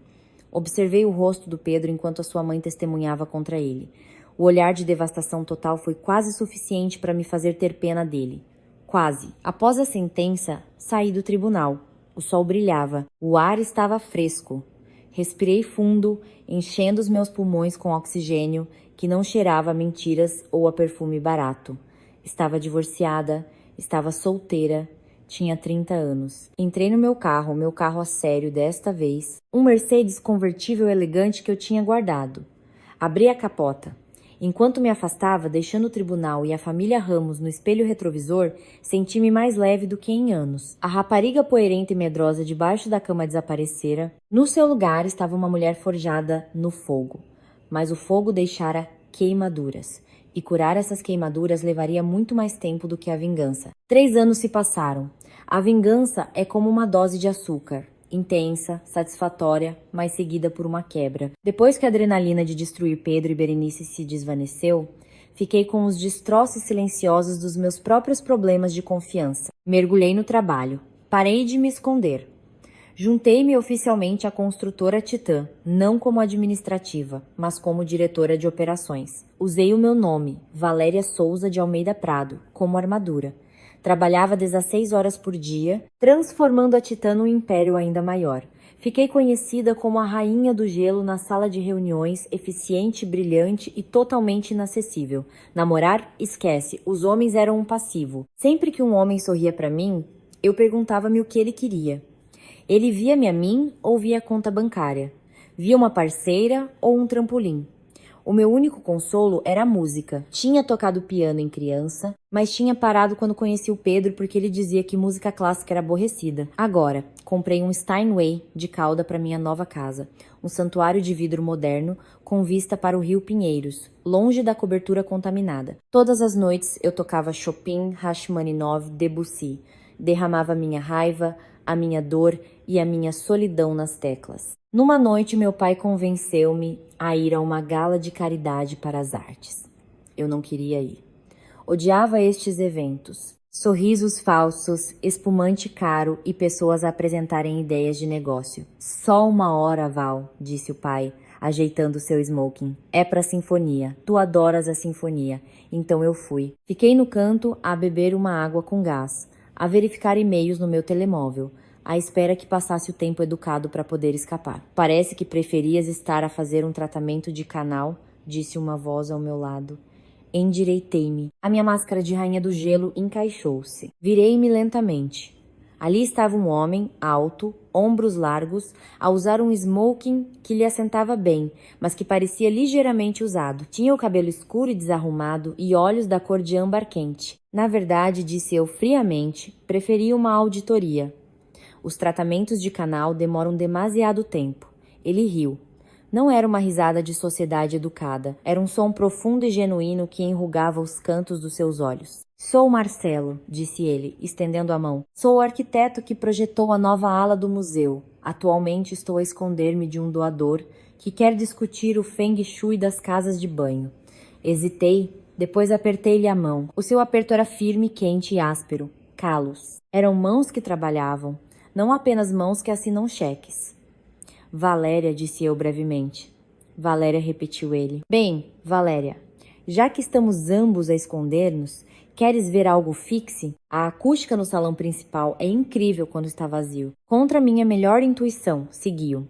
Observei o rosto do Pedro enquanto a sua mãe testemunhava contra ele. O olhar de devastação total foi quase suficiente para me fazer ter pena dele. Quase. Após a sentença, saí do tribunal. O sol brilhava. O ar estava fresco. Respirei fundo, enchendo os meus pulmões com oxigênio que não cheirava a mentiras ou a perfume barato. Estava divorciada, estava solteira, tinha 30 anos. Entrei no meu carro a sério desta vez, um Mercedes convertível elegante que eu tinha guardado. Abri a capota. Enquanto me afastava, deixando o tribunal e a família Ramos no espelho retrovisor, senti-me mais leve do que em anos. A rapariga poeirenta e medrosa debaixo da cama desaparecera. No seu lugar estava uma mulher forjada no fogo. Mas o fogo deixara queimaduras. E curar essas queimaduras levaria muito mais tempo do que a vingança. 3 anos se passaram. A vingança é como uma dose de açúcar. Intensa, satisfatória, mas seguida por uma quebra. Depois que a adrenalina de destruir Pedro e Berenice se desvaneceu, fiquei com os destroços silenciosos dos meus próprios problemas de confiança. Mergulhei no trabalho. Parei de me esconder. Juntei-me oficialmente à construtora Titã, não como administrativa, mas como diretora de operações. Usei o meu nome, Valéria Souza de Almeida Prado, como armadura. Trabalhava 16 horas por dia, transformando a Titã num império ainda maior. Fiquei conhecida como a rainha do gelo na sala de reuniões, eficiente, brilhante e totalmente inacessível. Namorar? Esquece, os homens eram um passivo. Sempre que um homem sorria para mim, eu perguntava-me o que ele queria. Ele via-me a mim ou via a conta bancária? Via uma parceira ou um trampolim? O meu único consolo era a música. Tinha tocado piano em criança, mas tinha parado quando conheci o Pedro porque ele dizia que música clássica era aborrecida. Agora, comprei um Steinway de cauda para minha nova casa. Um santuário de vidro moderno com vista para o rio Pinheiros, longe da cobertura contaminada. Todas as noites eu tocava Chopin, Rachmaninoff, Debussy. Derramava minha raiva, a minha dor e a minha solidão nas teclas. Numa noite, meu pai convenceu-me a ir a uma gala de caridade para as artes. Eu não queria ir. Odiava estes eventos. Sorrisos falsos, espumante caro e pessoas a apresentarem ideias de negócio. Só 1 hora, Val, disse o pai, ajeitando seu smoking. É pra sinfonia. Tu adoras a sinfonia. Então eu fui. Fiquei no canto a beber uma água com gás, a verificar e-mails no meu telemóvel, à espera que passasse o tempo educado para poder escapar. Parece que preferias estar a fazer um tratamento de canal, disse uma voz ao meu lado. Endireitei-me. A minha máscara de rainha do gelo encaixou-se. Virei-me lentamente. Ali estava um homem, alto, ombros largos, a usar um smoking que lhe assentava bem, mas que parecia ligeiramente usado. Tinha o cabelo escuro e desarrumado e olhos da cor de âmbar quente. Na verdade, disse eu friamente, preferia uma auditoria. Os tratamentos de canal demoram demasiado tempo. Ele riu. Não era uma risada de sociedade educada. Era um som profundo e genuíno que enrugava os cantos dos seus olhos. Sou Marcelo, disse ele, estendendo a mão. Sou o arquiteto que projetou a nova ala do museu. Atualmente estou a esconder-me de um doador que quer discutir o feng shui das casas de banho. Hesitei, depois apertei-lhe a mão. O seu aperto era firme, quente e áspero. Calos. Eram mãos que trabalhavam. Não apenas mãos que assinam cheques. Valéria, disse eu brevemente. Valéria, repetiu ele. Bem, Valéria, já que estamos ambos a esconder-nos, queres ver algo fixe? A acústica no salão principal é incrível quando está vazio. Contra minha melhor intuição, seguiu.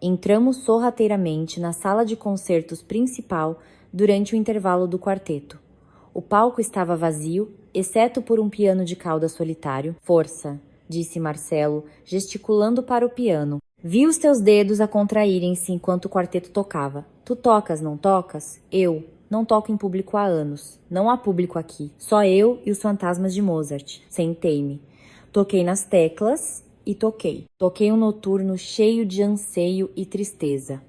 Entramos sorrateiramente na sala de concertos principal durante o intervalo do quarteto. O palco estava vazio, exceto por um piano de cauda solitário. Força, disse Marcelo, gesticulando para o piano. Vi os teus dedos a contraírem-se enquanto o quarteto tocava. Tu tocas, não tocas? Eu. Não toco em público há anos. Não há público aqui. Só eu e os fantasmas de Mozart. Sentei-me. Toquei nas teclas e toquei. Toquei um noturno cheio de anseio e tristeza.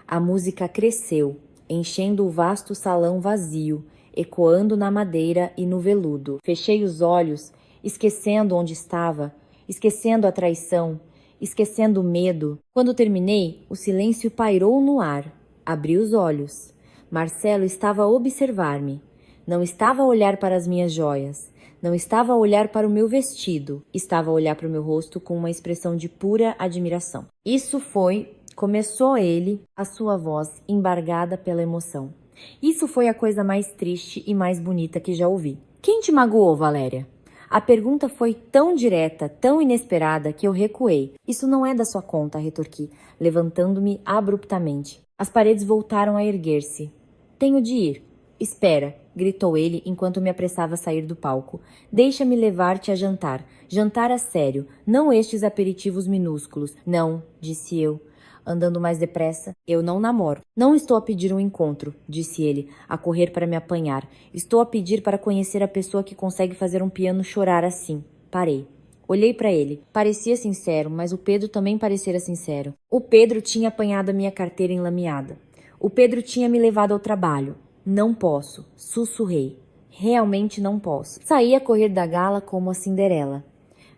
A música cresceu, enchendo o vasto salão vazio, ecoando na madeira e no veludo. Fechei os olhos, esquecendo onde estava, esquecendo a traição, esquecendo o medo. Quando terminei, o silêncio pairou no ar. Abri os olhos. Marcelo estava a observar-me. Não estava a olhar para as minhas joias. Não estava a olhar para o meu vestido. Estava a olhar para o meu rosto com uma expressão de pura admiração. Isso foi... Começou ele, a sua voz embargada pela emoção. Isso foi a coisa mais triste e mais bonita que já ouvi. Quem te magoou, Valéria? A pergunta foi tão direta, tão inesperada, que eu recuei. Isso não é da sua conta, retorqui, levantando-me abruptamente. As paredes voltaram a erguer-se. Tenho de ir. Espera, gritou ele enquanto me apressava a sair do palco. Deixa-me levar-te a jantar. Jantar a sério, não estes aperitivos minúsculos. Não, disse eu. andando mais depressa. Eu não namoro. Não estou a pedir um encontro, disse ele, a correr para me apanhar. Estou a pedir para conhecer a pessoa que consegue fazer um piano chorar assim. Parei. Olhei para ele. Parecia sincero, mas o Pedro também parecia sincero. O Pedro tinha apanhado a minha carteira enlameada. O Pedro tinha me levado ao trabalho. Não posso, sussurrei. Realmente não posso. Saí a correr da gala como a Cinderela.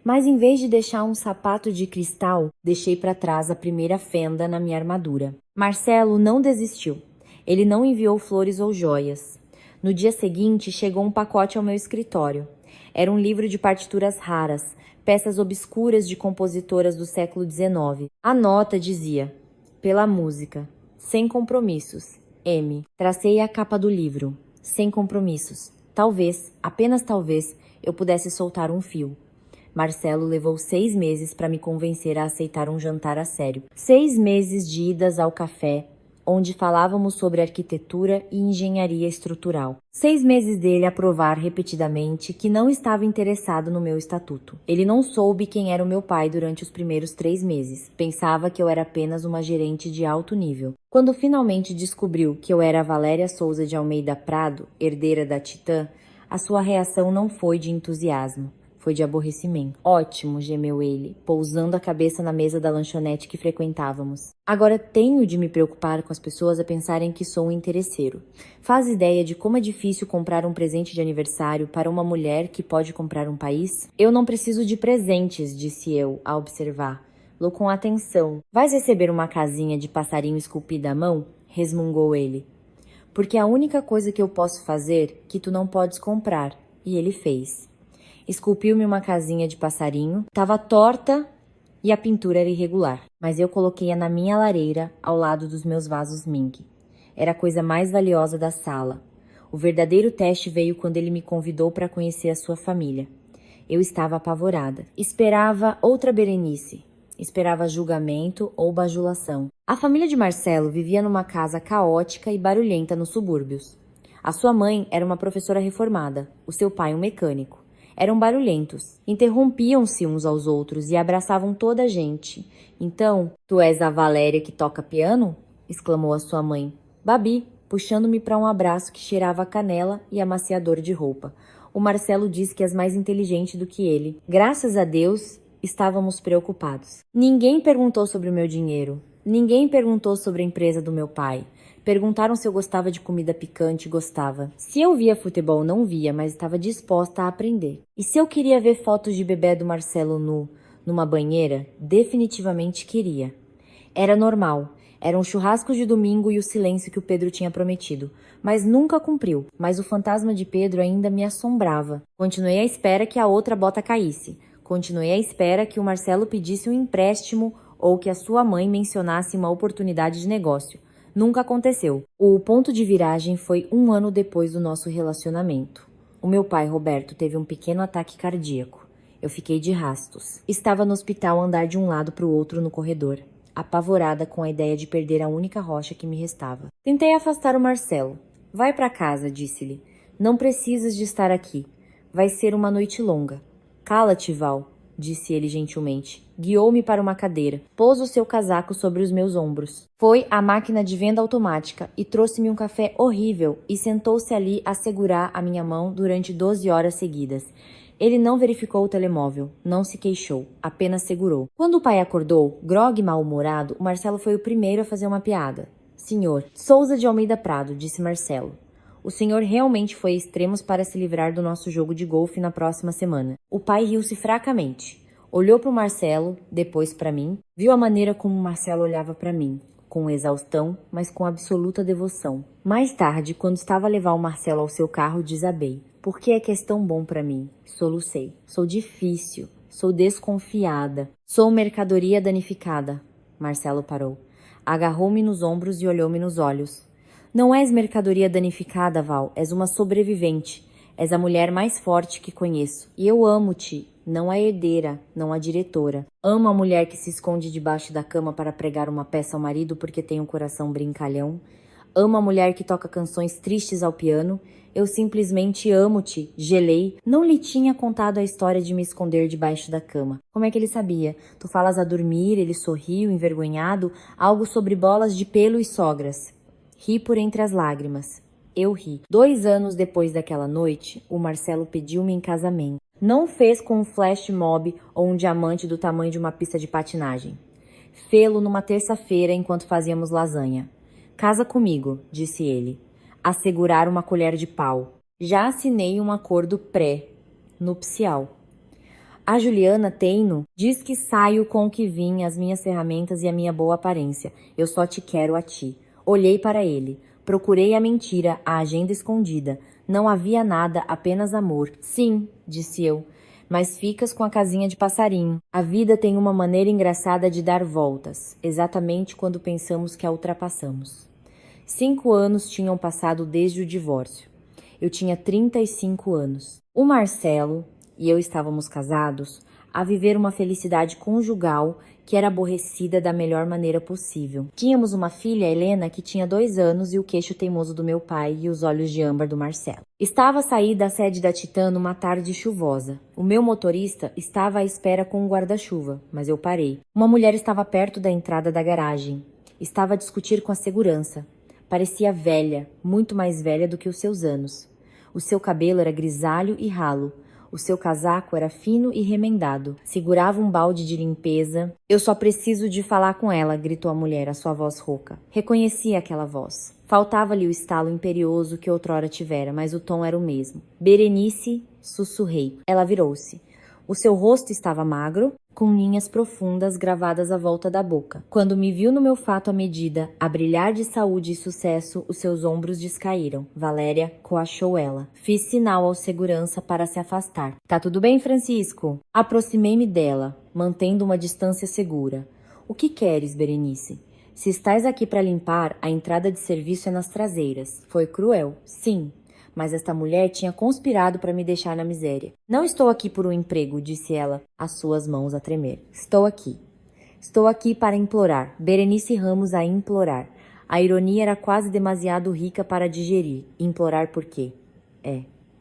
Mas em vez de deixar um sapato de cristal, deixei para trás a primeira fenda na minha armadura. Marcelo não desistiu. Ele não enviou flores ou joias. No dia seguinte, chegou um pacote ao meu escritório. Era um livro de partituras raras, peças obscuras de compositoras do século XIX. A nota dizia: pela música, sem compromissos, M. Tracei a capa do livro, sem compromissos. Talvez, apenas talvez, eu pudesse soltar um fio. Marcelo levou 6 meses para me convencer a aceitar um jantar a sério. 6 meses de idas ao café, onde falávamos sobre arquitetura e engenharia estrutural. 6 meses dele a provar repetidamente que não estava interessado no meu estatuto. Ele não soube quem era o meu pai durante os primeiros 3 meses. Pensava que eu era apenas uma gerente de alto nível. Quando finalmente descobriu que eu era a Valéria Souza de Almeida Prado, herdeira da Titã, a sua reação não foi de entusiasmo. Foi de aborrecimento. Ótimo, gemeu ele, pousando a cabeça na mesa da lanchonete que frequentávamos. Agora tenho de me preocupar com as pessoas a pensarem que sou um interesseiro. Faz ideia de como é difícil comprar um presente de aniversário para uma mulher que pode comprar um país? Eu não preciso de presentes, disse eu, a observar. Lô com atenção. Vais receber uma casinha de passarinho esculpida à mão? Resmungou ele. Porque é a única coisa que eu posso fazer que tu não podes comprar. E ele fez. Esculpiu-me uma casinha de passarinho, estava torta e a pintura era irregular, mas eu coloquei-a na minha lareira ao lado dos meus vasos Ming. Era a coisa mais valiosa da sala. O verdadeiro teste veio quando ele me convidou para conhecer a sua família. Eu estava apavorada. Esperava outra Berenice. Esperava julgamento ou bajulação. A família de Marcelo vivia numa casa caótica e barulhenta nos subúrbios. A sua mãe era uma professora reformada, o seu pai um mecânico. Eram barulhentos, interrompiam-se uns aos outros e abraçavam toda a gente. Então, tu és a Valéria que toca piano? Exclamou a sua mãe. Babi, puxando-me para um abraço que cheirava a canela e amaciador de roupa. O Marcelo disse que és mais inteligente do que ele. Graças a Deus, estávamos preocupados. Ninguém perguntou sobre o meu dinheiro. Ninguém perguntou sobre a empresa do meu pai. Perguntaram se eu gostava de comida picante, gostava. Se eu via futebol, não via, mas estava disposta a aprender. E se eu queria ver fotos de bebê do Marcelo nu, numa banheira, definitivamente queria. Era normal. Era um churrasco de domingo e o silêncio que o Pedro tinha prometido. Mas nunca cumpriu. Mas o fantasma de Pedro ainda me assombrava. Continuei à espera que a outra bota caísse. Continuei à espera que o Marcelo pedisse um empréstimo ou que a sua mãe mencionasse uma oportunidade de negócio. Nunca aconteceu. O ponto de viragem foi 1 ano depois do nosso relacionamento. O meu pai, Roberto, teve um pequeno ataque cardíaco. Eu fiquei de rastos. Estava no hospital a andar de um lado para o outro no corredor, apavorada com a ideia de perder a única rocha que me restava. Tentei afastar o Marcelo. Vai para casa, disse-lhe. Não precisas de estar aqui. Vai ser uma noite longa. Cala-te, Val, disse ele gentilmente. Guiou-me para uma cadeira, pôs o seu casaco sobre os meus ombros. Foi à máquina de venda automática e trouxe-me um café horrível e sentou-se ali a segurar a minha mão durante 12 horas seguidas. Ele não verificou o telemóvel, não se queixou, apenas segurou. Quando o pai acordou, grogue e mal-humorado, o Marcelo foi o primeiro a fazer uma piada. Senhor, Souza de Almeida Prado, disse Marcelo. O senhor realmente foi a extremos para se livrar do nosso jogo de golfe na próxima semana. O pai riu-se fracamente. Olhou para o Marcelo, depois para mim. Viu a maneira como o Marcelo olhava para mim, com exaustão, mas com absoluta devoção. Mais tarde, quando estava a levar o Marcelo ao seu carro, desabei. Por que é que és tão bom para mim? Solucei. Sou difícil. Sou desconfiada. Sou mercadoria danificada. Marcelo parou. Agarrou-me nos ombros e olhou-me nos olhos. Não és mercadoria danificada, Val. És uma sobrevivente. És a mulher mais forte que conheço. E eu amo-te. Não a herdeira, não a diretora. Amo a mulher que se esconde debaixo da cama para pregar uma peça ao marido porque tem um coração brincalhão. Amo a mulher que toca canções tristes ao piano. Eu simplesmente amo-te, gelei. Não lhe tinha contado a história de me esconder debaixo da cama. Como é que ele sabia? Tu falas a dormir, ele sorriu, envergonhado, algo sobre bolas de pelo e sogras. Ri por entre as lágrimas. Eu ri. 2 anos depois daquela noite, o Marcelo pediu-me em casamento. Não fez com um flash mob ou um diamante do tamanho de uma pista de patinagem. Fê-lo numa terça-feira enquanto fazíamos lasanha. Casa comigo, disse ele. Assegurar uma colher de pau. Já assinei um acordo pré-nupcial. A Juliana Teino diz que saio com o que vim, as minhas ferramentas e a minha boa aparência. Eu só te quero a ti. Olhei para ele. Procurei a mentira, a agenda escondida. Não havia nada, apenas amor. Sim, disse eu. Mas ficas com a casinha de passarinho. A vida tem uma maneira engraçada de dar voltas, exatamente quando pensamos que a ultrapassamos. 5 anos tinham passado desde o divórcio. Eu tinha 35 anos. O Marcelo e eu estávamos casados a viver uma felicidade conjugal que era aborrecida da melhor maneira possível. Tínhamos uma filha, Helena, que tinha 2 anos e o queixo teimoso do meu pai e os olhos de âmbar do Marcelo. Estava a sair da sede da Titã numa tarde chuvosa. O meu motorista estava à espera com um guarda-chuva, mas eu parei. Uma mulher estava perto da entrada da garagem. Estava a discutir com a segurança. Parecia velha, muito mais velha do que os seus anos. O seu cabelo era grisalho e ralo. O seu casaco era fino e remendado. Segurava um balde de limpeza. Eu só preciso de falar com ela, gritou a mulher, a sua voz rouca. Reconheci aquela voz. Faltava-lhe o estalo imperioso que outrora tivera, mas o tom era o mesmo. Berenice, sussurrei. Ela virou-se. O seu rosto estava magro, com linhas profundas gravadas à volta da boca. Quando me viu no meu fato à medida, a brilhar de saúde e sucesso, os seus ombros descaíram. Valéria, coachou ela. Fiz sinal ao segurança para se afastar. Tá tudo bem, Francisco? Aproximei-me dela, mantendo uma distância segura. O que queres, Berenice? Se estás aqui para limpar, a entrada de serviço é nas traseiras. Foi cruel, sim. Mas esta mulher tinha conspirado para me deixar na miséria. Não estou aqui por um emprego, disse ela, as suas mãos a tremer. Estou aqui. Estou aqui para implorar. Berenice Ramos a implorar. A ironia era quase demasiado rica para digerir. Implorar por quê?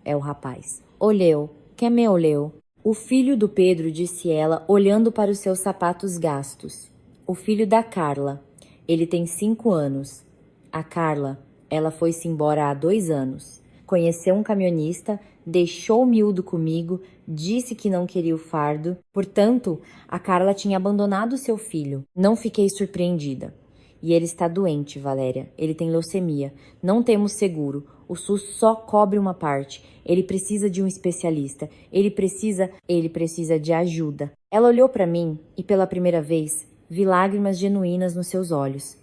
É o rapaz. Olheu. Que me olheu? O filho do Pedro, disse ela, olhando para os seus sapatos gastos. O filho da Carla. Ele tem 5 anos. A Carla, ela foi-se embora há 2 anos. Conheceu um caminhonista, deixou o miúdo comigo, disse que não queria o fardo. Portanto, a Carla tinha abandonado seu filho. Não fiquei surpreendida. E ele está doente, Valéria. Ele tem leucemia. Não temos seguro. O SUS só cobre uma parte. Ele precisa de um especialista. Ele precisa de ajuda. Ela olhou para mim e, pela primeira vez, vi lágrimas genuínas nos seus olhos.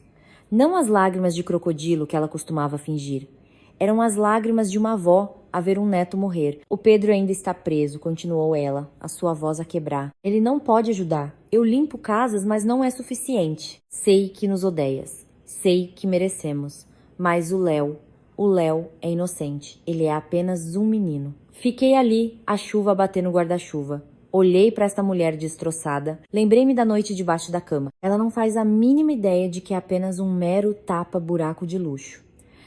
Não as lágrimas de crocodilo que ela costumava fingir. Eram as lágrimas de uma avó a ver um neto morrer. O Pedro ainda está preso, continuou ela, a sua voz a quebrar. Ele não pode ajudar. Eu limpo casas, mas não é suficiente. Sei que nos odeias. Sei que merecemos. Mas o Léo é inocente. Ele é apenas um menino. Fiquei ali, a chuva a bater no guarda-chuva. Olhei para esta mulher destroçada. Lembrei-me da noite debaixo da cama. Ela não faz a mínima ideia de que é apenas um mero tapa-buraco de luxo.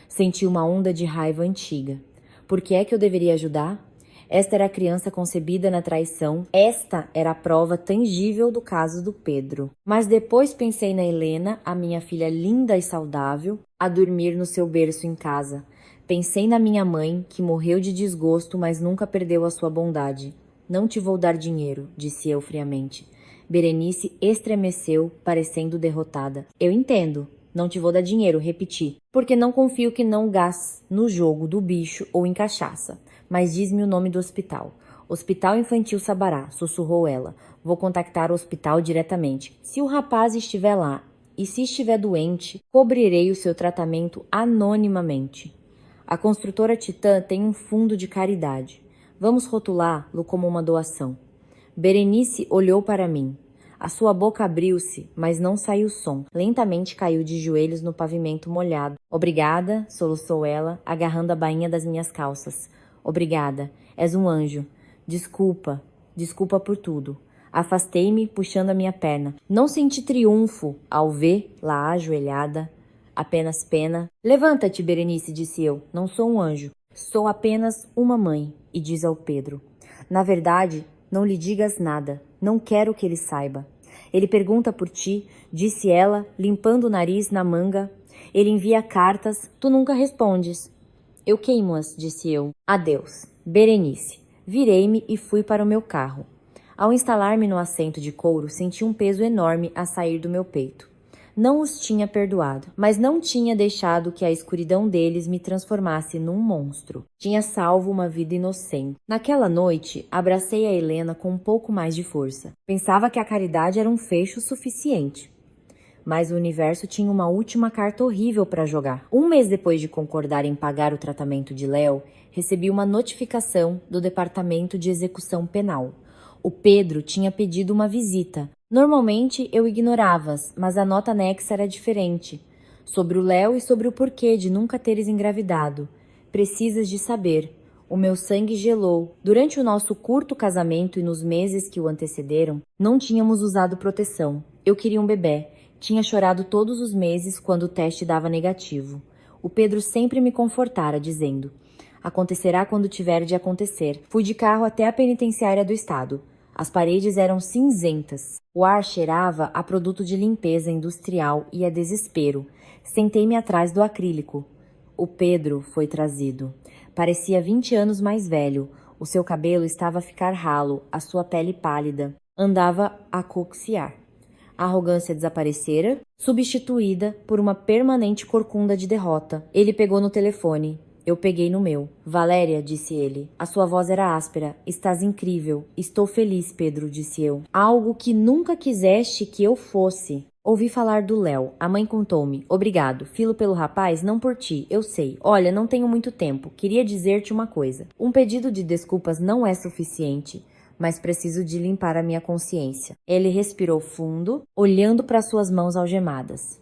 Senti uma onda de raiva antiga. Por que é que eu deveria ajudar? Esta era a criança concebida na traição. Esta era a prova tangível do caso do Pedro. Mas depois pensei na Helena, a minha filha linda e saudável, a dormir no seu berço em casa. Pensei na minha mãe, que morreu de desgosto, mas nunca perdeu a sua bondade. Não te vou dar dinheiro, disse eu friamente. Berenice estremeceu, parecendo derrotada. Eu entendo. Não te vou dar dinheiro, repeti, porque não confio que não gastes no jogo do bicho ou em cachaça. Mas diz-me o nome do hospital. Hospital Infantil Sabará, sussurrou ela. Vou contactar o hospital diretamente. Se o rapaz estiver lá e se estiver doente, cobrirei o seu tratamento anonimamente. A construtora Titã tem um fundo de caridade. Vamos rotulá-lo como uma doação. Berenice olhou para mim. A sua boca abriu-se, mas não saiu som. Lentamente caiu de joelhos no pavimento molhado. Obrigada, soluçou ela, agarrando a bainha das minhas calças. Obrigada, és um anjo. Desculpa por tudo. Afastei-me, puxando a minha perna. Não senti triunfo ao vê-la ajoelhada, apenas pena. Levanta-te, Berenice, disse eu. Não sou um anjo. Sou apenas uma mãe. E diz ao Pedro: na verdade, não lhe digas nada. Não quero que ele saiba. Ele pergunta por ti, disse ela, limpando o nariz na manga. Ele envia cartas, tu nunca respondes. Eu queimo-as, disse eu. Adeus. Berenice. Virei-me e fui para o meu carro. Ao instalar-me no assento de couro, senti um peso enorme a sair do meu peito. Não os tinha perdoado, mas não tinha deixado que a escuridão deles me transformasse num monstro. Tinha salvo uma vida inocente. Naquela noite, abracei a Helena com um pouco mais de força. Pensava que a caridade era um fecho suficiente. Mas o universo tinha uma última carta horrível para jogar. Um mês depois de concordar em pagar o tratamento de Léo, recebi uma notificação do Departamento de Execução Penal. O Pedro tinha pedido uma visita. Normalmente eu ignorava-as, mas a nota anexa era diferente. Sobre o Léo e sobre o porquê de nunca teres engravidado. Precisas de saber. O meu sangue gelou. Durante o nosso curto casamento e nos meses que o antecederam, não tínhamos usado proteção. Eu queria um bebê. Tinha chorado todos os meses quando o teste dava negativo. O Pedro sempre me confortara, dizendo: acontecerá quando tiver de acontecer. Fui de carro até a penitenciária do estado. As paredes eram cinzentas. O ar cheirava a produto de limpeza industrial e a desespero. Sentei-me atrás do acrílico. O Pedro foi trazido. Parecia 20 anos mais velho. O seu cabelo estava a ficar ralo, a sua pele pálida. Andava a coxiar. A arrogância desaparecera, substituída por uma permanente corcunda de derrota. Ele pegou no telefone. Eu peguei no meu. Valéria, disse ele. A sua voz era áspera. Estás incrível. Estou feliz, Pedro, disse eu. Algo que nunca quiseste que eu fosse. Ouvi falar do Léo. A mãe contou-me. Obrigado. Filo pelo rapaz, não por ti. Eu sei. Olha, não tenho muito tempo. Queria dizer-te uma coisa. Um pedido de desculpas não é suficiente, mas preciso de limpar a minha consciência. Ele respirou fundo, olhando para suas mãos algemadas.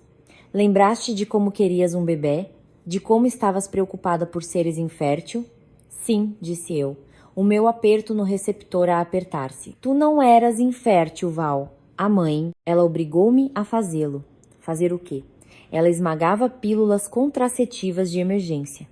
Lembraste de como querias um bebê? De como estavas preocupada por seres infértil? Sim, disse eu. O meu aperto no receptor a apertar-se. Tu não eras infértil, Val. A mãe, ela obrigou-me a fazê-lo. Fazer o quê? Ela esmagava pílulas contraceptivas de emergência.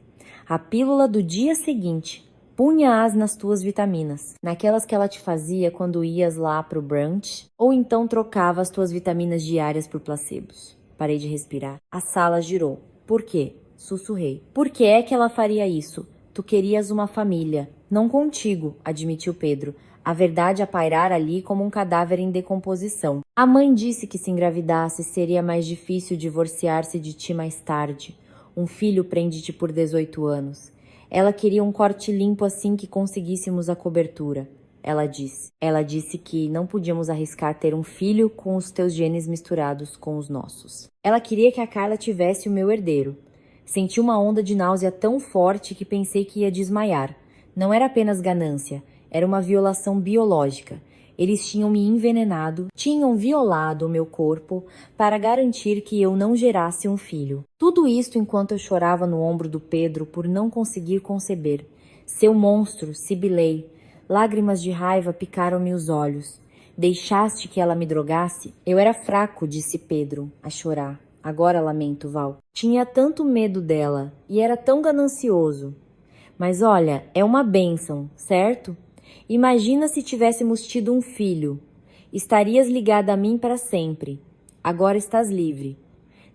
A pílula do dia seguinte. Punha-as nas tuas vitaminas. Naquelas que ela te fazia quando ias lá pro brunch. Ou então trocava as tuas vitaminas diárias por placebos. Parei de respirar. A sala girou. Por quê? Sussurrei. Por que é que ela faria isso? Tu querias uma família. Não contigo, admitiu Pedro. A verdade a pairar ali como um cadáver em decomposição. A mãe disse que se engravidasse seria mais difícil divorciar-se de ti mais tarde. Um filho prende-te por 18 anos. Ela queria um corte limpo assim que conseguíssemos a cobertura. Ela disse. Ela disse que não podíamos arriscar ter um filho com os teus genes misturados com os nossos. Ela queria que a Carla tivesse o meu herdeiro. Senti uma onda de náusea tão forte que pensei que ia desmaiar. Não era apenas ganância, era uma violação biológica. Eles tinham me envenenado, tinham violado o meu corpo para garantir que eu não gerasse um filho. Tudo isto enquanto eu chorava no ombro do Pedro por não conseguir conceber. Seu monstro, sibilei. Lágrimas de raiva picaram-me os olhos. Deixaste que ela me drogasse? Eu era fraco, disse Pedro, a chorar. Agora lamento, Val. Tinha tanto medo dela e era tão ganancioso. Mas olha, é uma bênção, certo? Imagina se tivéssemos tido um filho. Estarias ligada a mim para sempre. Agora estás livre.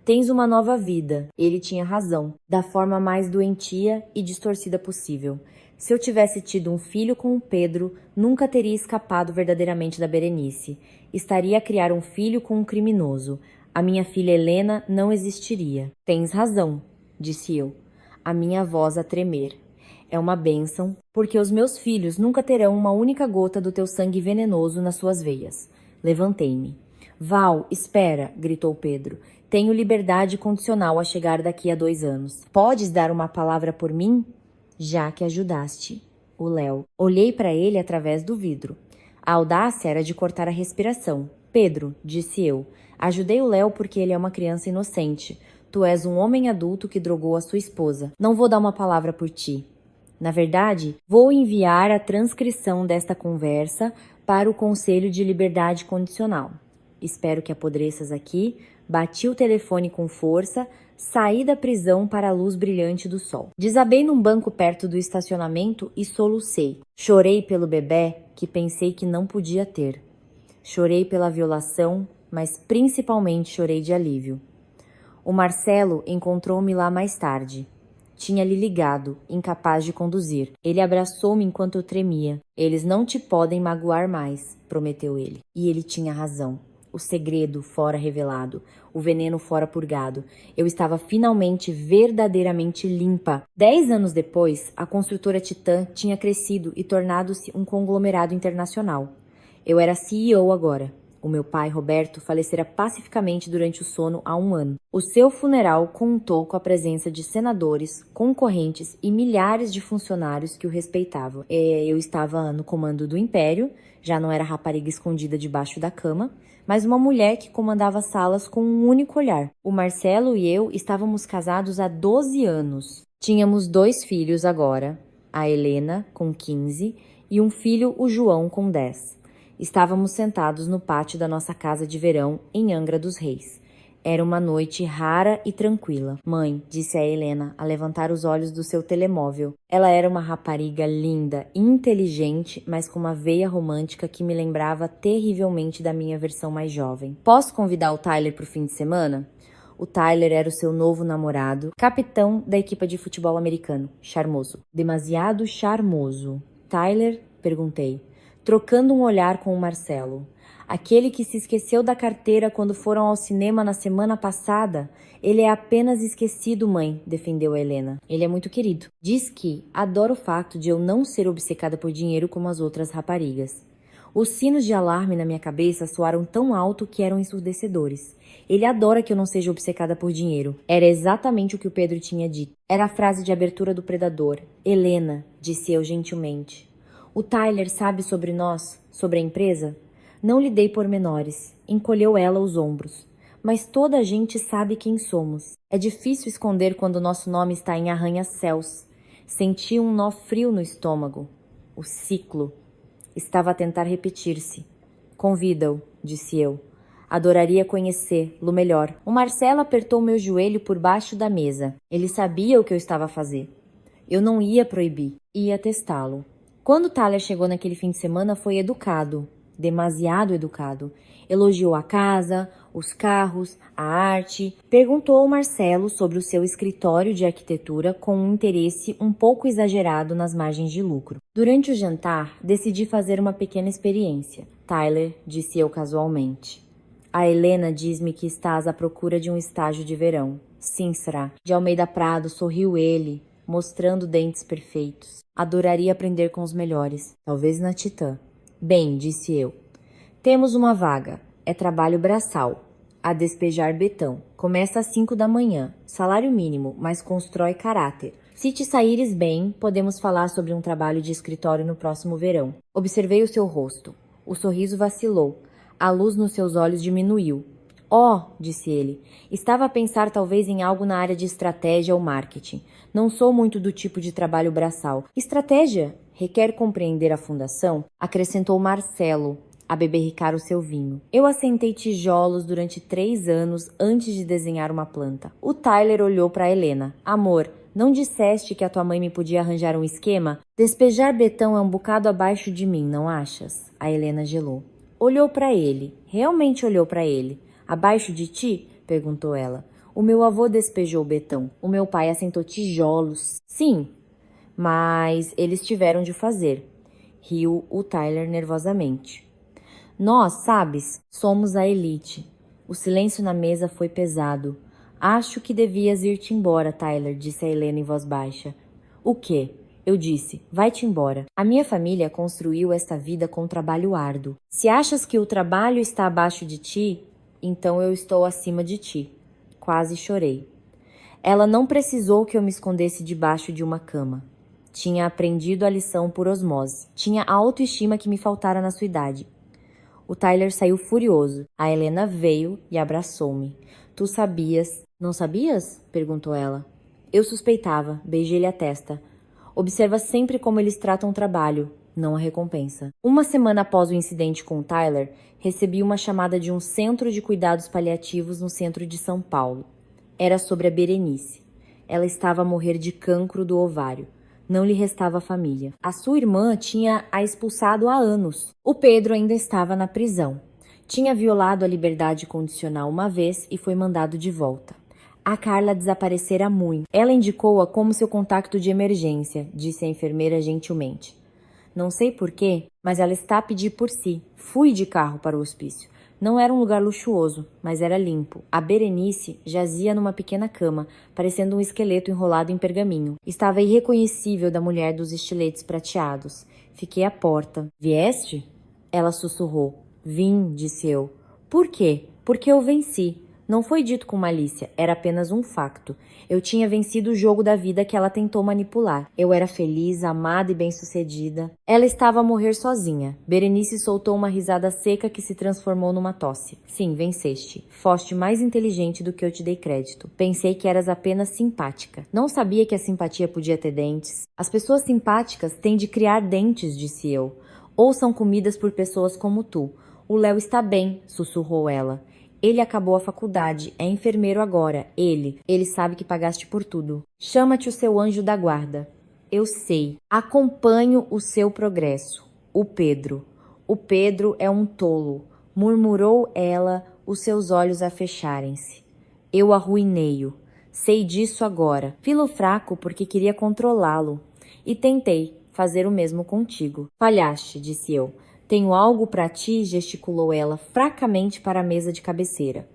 Tens uma nova vida. Ele tinha razão, da forma mais doentia e distorcida possível. Se eu tivesse tido um filho com o Pedro, nunca teria escapado verdadeiramente da Berenice. Estaria a criar um filho com um criminoso. A minha filha Helena não existiria. Tens razão, disse eu, a minha voz a tremer. É uma bênção, porque os meus filhos nunca terão uma única gota do teu sangue venenoso nas suas veias. Levantei-me. Val, espera, gritou Pedro. Tenho liberdade condicional a chegar daqui a 2 anos. Podes dar uma palavra por mim? Já que ajudaste. O Léo. Olhei para ele através do vidro. A audácia era de cortar a respiração. Pedro, disse eu, ajudei o Léo porque ele é uma criança inocente. Tu és um homem adulto que drogou a sua esposa. Não vou dar uma palavra por ti. Na verdade, vou enviar a transcrição desta conversa para o Conselho de Liberdade Condicional. Espero que apodreças aqui. Bati o telefone com força, Saí da prisão para a luz brilhante do sol. Desabei num banco perto do estacionamento e solucei. Chorei pelo bebê que pensei que não podia ter. Chorei pela violação, mas principalmente chorei de alívio. O Marcelo encontrou-me lá mais tarde. Tinha-lhe ligado, incapaz de conduzir. Ele abraçou-me enquanto eu tremia. Eles não te podem magoar mais, prometeu ele. E ele tinha razão. O segredo fora revelado, o veneno fora purgado. Eu estava finalmente verdadeiramente limpa. 10 anos depois, a construtora Titã tinha crescido e tornado-se um conglomerado internacional. Eu era CEO agora. O meu pai, Roberto, falecera pacificamente durante o sono há 1 ano. O seu funeral contou com a presença de senadores, concorrentes e milhares de funcionários que o respeitavam. Eu estava no comando do império, já não era rapariga escondida debaixo da cama, mas uma mulher que comandava salas com um único olhar. O Marcelo e eu estávamos casados há 12 anos. Tínhamos 2 filhos agora, a Helena, com 15, e um filho, o João, com 10. Estávamos sentados no pátio da nossa casa de verão em Angra dos Reis. Era uma noite rara e tranquila. Mãe, disse a Helena, a levantar os olhos do seu telemóvel. Ela era uma rapariga linda, inteligente, mas com uma veia romântica que me lembrava terrivelmente da minha versão mais jovem. Posso convidar o Tyler para o fim de semana? O Tyler era o seu novo namorado, capitão da equipe de futebol americano. Charmoso. Demasiado charmoso. Tyler? Perguntei, trocando um olhar com o Marcelo. Aquele que se esqueceu da carteira quando foram ao cinema na semana passada? Ele é apenas esquecido, mãe, defendeu a Helena. Ele é muito querido. Diz que adora o fato de eu não ser obcecada por dinheiro como as outras raparigas. Os sinos de alarme na minha cabeça soaram tão alto que eram ensurdecedores. Ele adora que eu não seja obcecada por dinheiro. Era exatamente o que o Pedro tinha dito. Era a frase de abertura do predador. Helena, disse eu gentilmente. O Tyler sabe sobre nós, sobre a empresa? Não lhe dei pormenores. Encolheu ela os ombros. Mas toda a gente sabe quem somos. É difícil esconder quando nosso nome está em arranha-céus. Senti um nó frio no estômago. O ciclo estava a tentar repetir-se. Convida-o, disse eu. Adoraria conhecê-lo melhor. O Marcelo apertou meu joelho por baixo da mesa. Ele sabia o que eu estava a fazer. Eu não ia proibir, ia testá-lo. Quando Tyler chegou naquele fim de semana, foi educado, demasiado educado. Elogiou a casa, os carros, a arte. Perguntou ao Marcelo sobre o seu escritório de arquitetura com um interesse um pouco exagerado nas margens de lucro. Durante o jantar, decidi fazer uma pequena experiência. Tyler, disse eu casualmente. A Helena diz-me que estás à procura de um estágio de verão. Sim, será. De Almeida Prado, sorriu ele, mostrando dentes perfeitos. Adoraria aprender com os melhores, talvez na Titã. Bem, disse eu. Temos uma vaga. É trabalho braçal. A despejar betão. Começa às 5 da manhã. Salário mínimo, mas constrói caráter. Se te saíres bem, podemos falar sobre um trabalho de escritório no próximo verão. Observei o seu rosto. O sorriso vacilou. A luz nos seus olhos diminuiu. Oh, disse ele, estava a pensar talvez em algo na área de estratégia ou marketing. Não sou muito do tipo de trabalho braçal. Estratégia? Requer compreender a fundação? Acrescentou Marcelo, a beberricar o seu vinho. Eu assentei tijolos durante 3 anos antes de desenhar uma planta. O Tyler olhou para Helena. Amor, não disseste que a tua mãe me podia arranjar um esquema? Despejar betão é um bocado abaixo de mim, não achas? A Helena gelou. Olhou para ele. Realmente olhou para ele. Abaixo de ti? Perguntou ela. O meu avô despejou betão. O meu pai assentou tijolos. Sim, mas eles tiveram de fazer. Riu o Tyler nervosamente. Nós, sabes, somos a elite. O silêncio na mesa foi pesado. Acho que devias ir-te embora, Tyler, disse a Helena em voz baixa. O quê? Eu disse, vai-te embora. A minha família construiu esta vida com trabalho árduo. Se achas que o trabalho está abaixo de ti, então eu estou acima de ti. Quase chorei. Ela não precisou que eu me escondesse debaixo de uma cama. Tinha aprendido a lição por osmose. Tinha a autoestima que me faltara na sua idade. O Tyler saiu furioso. A Helena veio e abraçou-me. Tu sabias... Não sabias? Perguntou ela. Eu suspeitava. Beijei-lhe a testa. Observa sempre como eles tratam o trabalho, não a recompensa. 1 semana após o incidente com o Tyler, recebi uma chamada de um centro de cuidados paliativos no centro de São Paulo. Era sobre a Berenice. Ela estava a morrer de cancro do ovário. Não lhe restava família. A sua irmã tinha a expulsado há anos. O Pedro ainda estava na prisão. Tinha violado a liberdade condicional uma vez e foi mandado de volta. A Carla desaparecera muito. Ela indicou-a como seu contato de emergência, disse a enfermeira gentilmente. Não sei porquê, mas ela está a pedir por si. Fui de carro para o hospício. Não era um lugar luxuoso, mas era limpo. A Berenice jazia numa pequena cama, parecendo um esqueleto enrolado em pergaminho. Estava irreconhecível da mulher dos estiletes prateados. Fiquei à porta. Vieste? Ela sussurrou. Vim, disse eu. Por quê? Porque eu venci. Não foi dito com malícia, era apenas um facto. Eu tinha vencido o jogo da vida que ela tentou manipular. Eu era feliz, amada e bem-sucedida. Ela estava a morrer sozinha. Berenice soltou uma risada seca que se transformou numa tosse. Sim, venceste. Foste mais inteligente do que eu te dei crédito. Pensei que eras apenas simpática. Não sabia que a simpatia podia ter dentes. As pessoas simpáticas têm de criar dentes, disse eu. Ou são comidas por pessoas como tu. O Léo está bem, sussurrou ela. Ele acabou a faculdade, é enfermeiro agora. Ele sabe que pagaste por tudo. Chama-te o seu anjo da guarda. Eu sei. Acompanho o seu progresso. O Pedro. O Pedro é um tolo, murmurou ela, os seus olhos a fecharem-se. Eu arruinei-o. Sei disso agora. Filo fraco porque queria controlá-lo. E tentei fazer o mesmo contigo. Falhaste, disse eu. Tenho algo para ti, gesticulou ela fracamente para a mesa de cabeceira.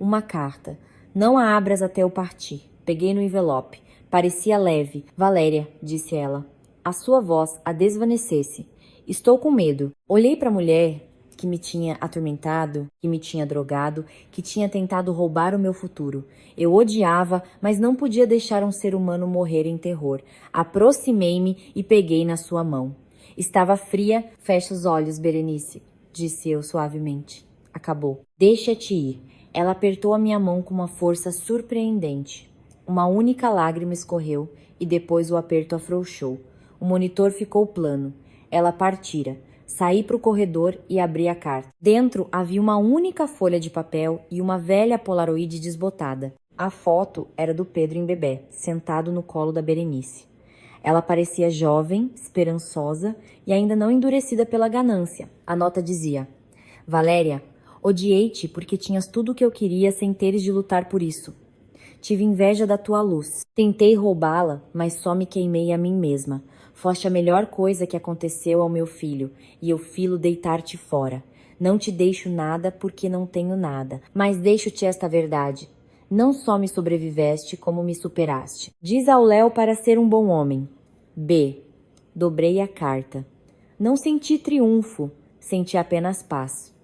Uma carta. Não a abras até eu partir. Peguei no envelope. Parecia leve. Valéria, disse ela. A sua voz a desvanecesse. Estou com medo. Olhei para a mulher que me tinha atormentado, que me tinha drogado, que tinha tentado roubar o meu futuro. Eu odiava, mas não podia deixar um ser humano morrer em terror. Aproximei-me e peguei na sua mão. Estava fria. Fecha os olhos, Berenice, disse eu suavemente. Acabou. Deixa-te ir. Ela apertou a minha mão com uma força surpreendente. Uma única lágrima escorreu e depois o aperto afrouxou. O monitor ficou plano. Ela partira. Saí para o corredor e abri a carta. Dentro havia uma única folha de papel e uma velha polaroid desbotada. A foto era do Pedro em bebê, sentado no colo da Berenice. Ela parecia jovem, esperançosa e ainda não endurecida pela ganância. A nota dizia: Valéria, odiei-te porque tinhas tudo o que eu queria sem teres de lutar por isso. Tive inveja da tua luz. Tentei roubá-la, mas só me queimei a mim mesma. Foste a melhor coisa que aconteceu ao meu filho, e eu filo deitar-te fora. Não te deixo nada porque não tenho nada, mas deixo-te esta verdade. Não só me sobreviveste, como me superaste. Diz ao Léo para ser um bom homem. B. Dobrei a carta. Não senti triunfo, senti apenas paz.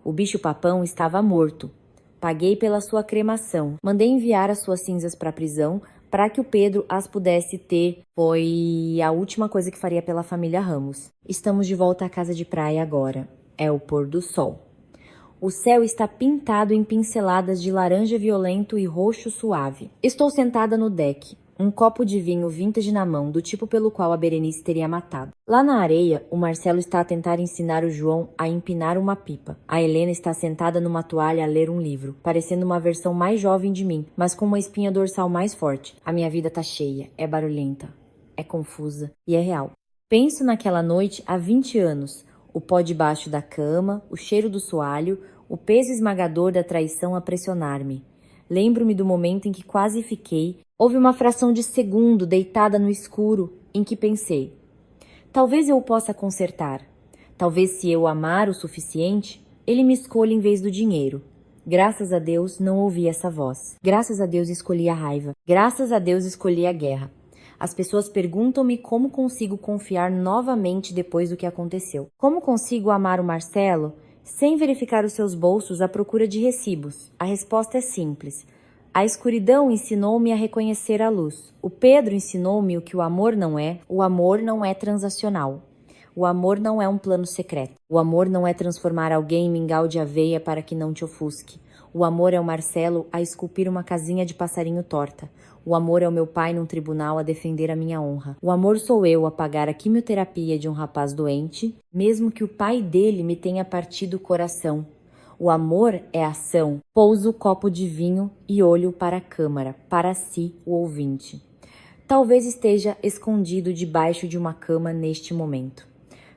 O bicho-papão estava morto. Paguei pela sua cremação. Mandei enviar as suas cinzas para a prisão para que o Pedro as pudesse ter. Foi a última coisa que faria pela família Ramos. Estamos de volta à casa de praia agora. É o pôr do sol. O céu está pintado em pinceladas de laranja violento e roxo suave. Estou sentada no deck, um copo de vinho vintage na mão, do tipo pelo qual a Berenice teria matado. Lá na areia, o Marcelo está a tentar ensinar o João a empinar uma pipa. A Helena está sentada numa toalha a ler um livro, parecendo uma versão mais jovem de mim, mas com uma espinha dorsal mais forte. A minha vida tá cheia, é barulhenta, é confusa e é real. Penso naquela noite há 20 anos. O pó debaixo da cama, o cheiro do soalho, o peso esmagador da traição a pressionar-me. Lembro-me do momento em que quase fiquei. Houve uma fração de segundo deitada no escuro em que pensei: talvez eu o possa consertar. Talvez, se eu o amar o suficiente, ele me escolha em vez do dinheiro. Graças a Deus não ouvi essa voz. Graças a Deus escolhi a raiva. Graças a Deus escolhi a guerra. As pessoas perguntam-me como consigo confiar novamente depois do que aconteceu. Como consigo amar o Marcelo sem verificar os seus bolsos à procura de recibos? A resposta é simples. A escuridão ensinou-me a reconhecer a luz. O Pedro ensinou-me o que o amor não é. O amor não é transacional. O amor não é um plano secreto. O amor não é transformar alguém em mingau de aveia para que não te ofusque. O amor é o Marcelo a esculpir uma casinha de passarinho torta. O amor é o meu pai num tribunal a defender a minha honra. O amor sou eu a pagar a quimioterapia de um rapaz doente, mesmo que o pai dele me tenha partido o coração. O amor é ação. Pouso o copo de vinho e olho para a câmara, para si, o ouvinte. Talvez esteja escondido debaixo de uma cama neste momento.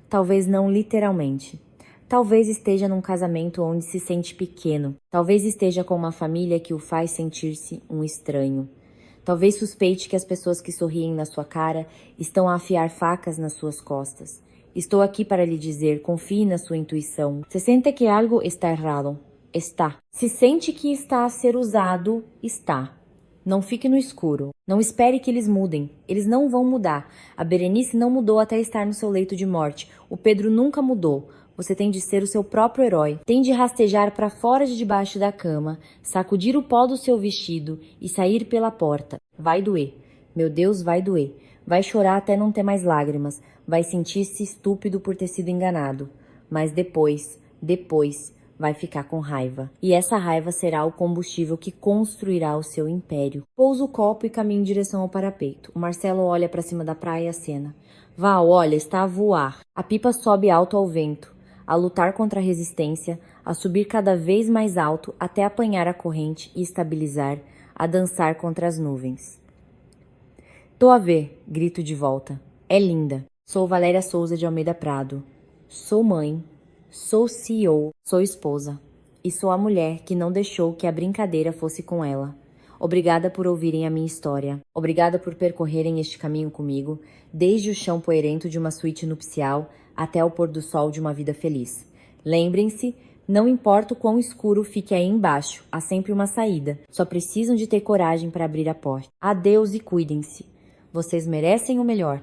Talvez não literalmente. Talvez esteja num casamento onde se sente pequeno. Talvez esteja com uma família que o faz sentir-se um estranho. Talvez suspeite que as pessoas que sorriem na sua cara estão a afiar facas nas suas costas. Estou aqui para lhe dizer, confie na sua intuição. Se sente que algo está errado? Está. Se sente que está a ser usado? Está. Não fique no escuro. Não espere que eles mudem. Eles não vão mudar. A Berenice não mudou até estar no seu leito de morte. O Pedro nunca mudou. Você tem de ser o seu próprio herói. Tem de rastejar para fora de debaixo da cama, sacudir o pó do seu vestido e sair pela porta. Vai doer. Meu Deus, vai doer. Vai chorar até não ter mais lágrimas. Vai sentir-se estúpido por ter sido enganado. Mas depois, vai ficar com raiva. E essa raiva será o combustível que construirá o seu império. Pouso o copo e caminho em direção ao parapeito. O Marcelo olha para cima da praia e acena. Val, olha, está a voar. A pipa sobe alto ao vento, a lutar contra a resistência, a subir cada vez mais alto até apanhar a corrente e estabilizar, a dançar contra as nuvens. Tô a ver, grito de volta. É linda. Sou Valéria Souza de Almeida Prado. Sou mãe. Sou CEO, sou esposa, e sou a mulher que não deixou que a brincadeira fosse com ela. Obrigada por ouvirem a minha história. Obrigada por percorrerem este caminho comigo, desde o chão poeirento de uma suíte nupcial até o pôr do sol de uma vida feliz. Lembrem-se, não importa o quão escuro fique aí embaixo, há sempre uma saída. Só precisam de ter coragem para abrir a porta. Adeus e cuidem-se. Vocês merecem o melhor.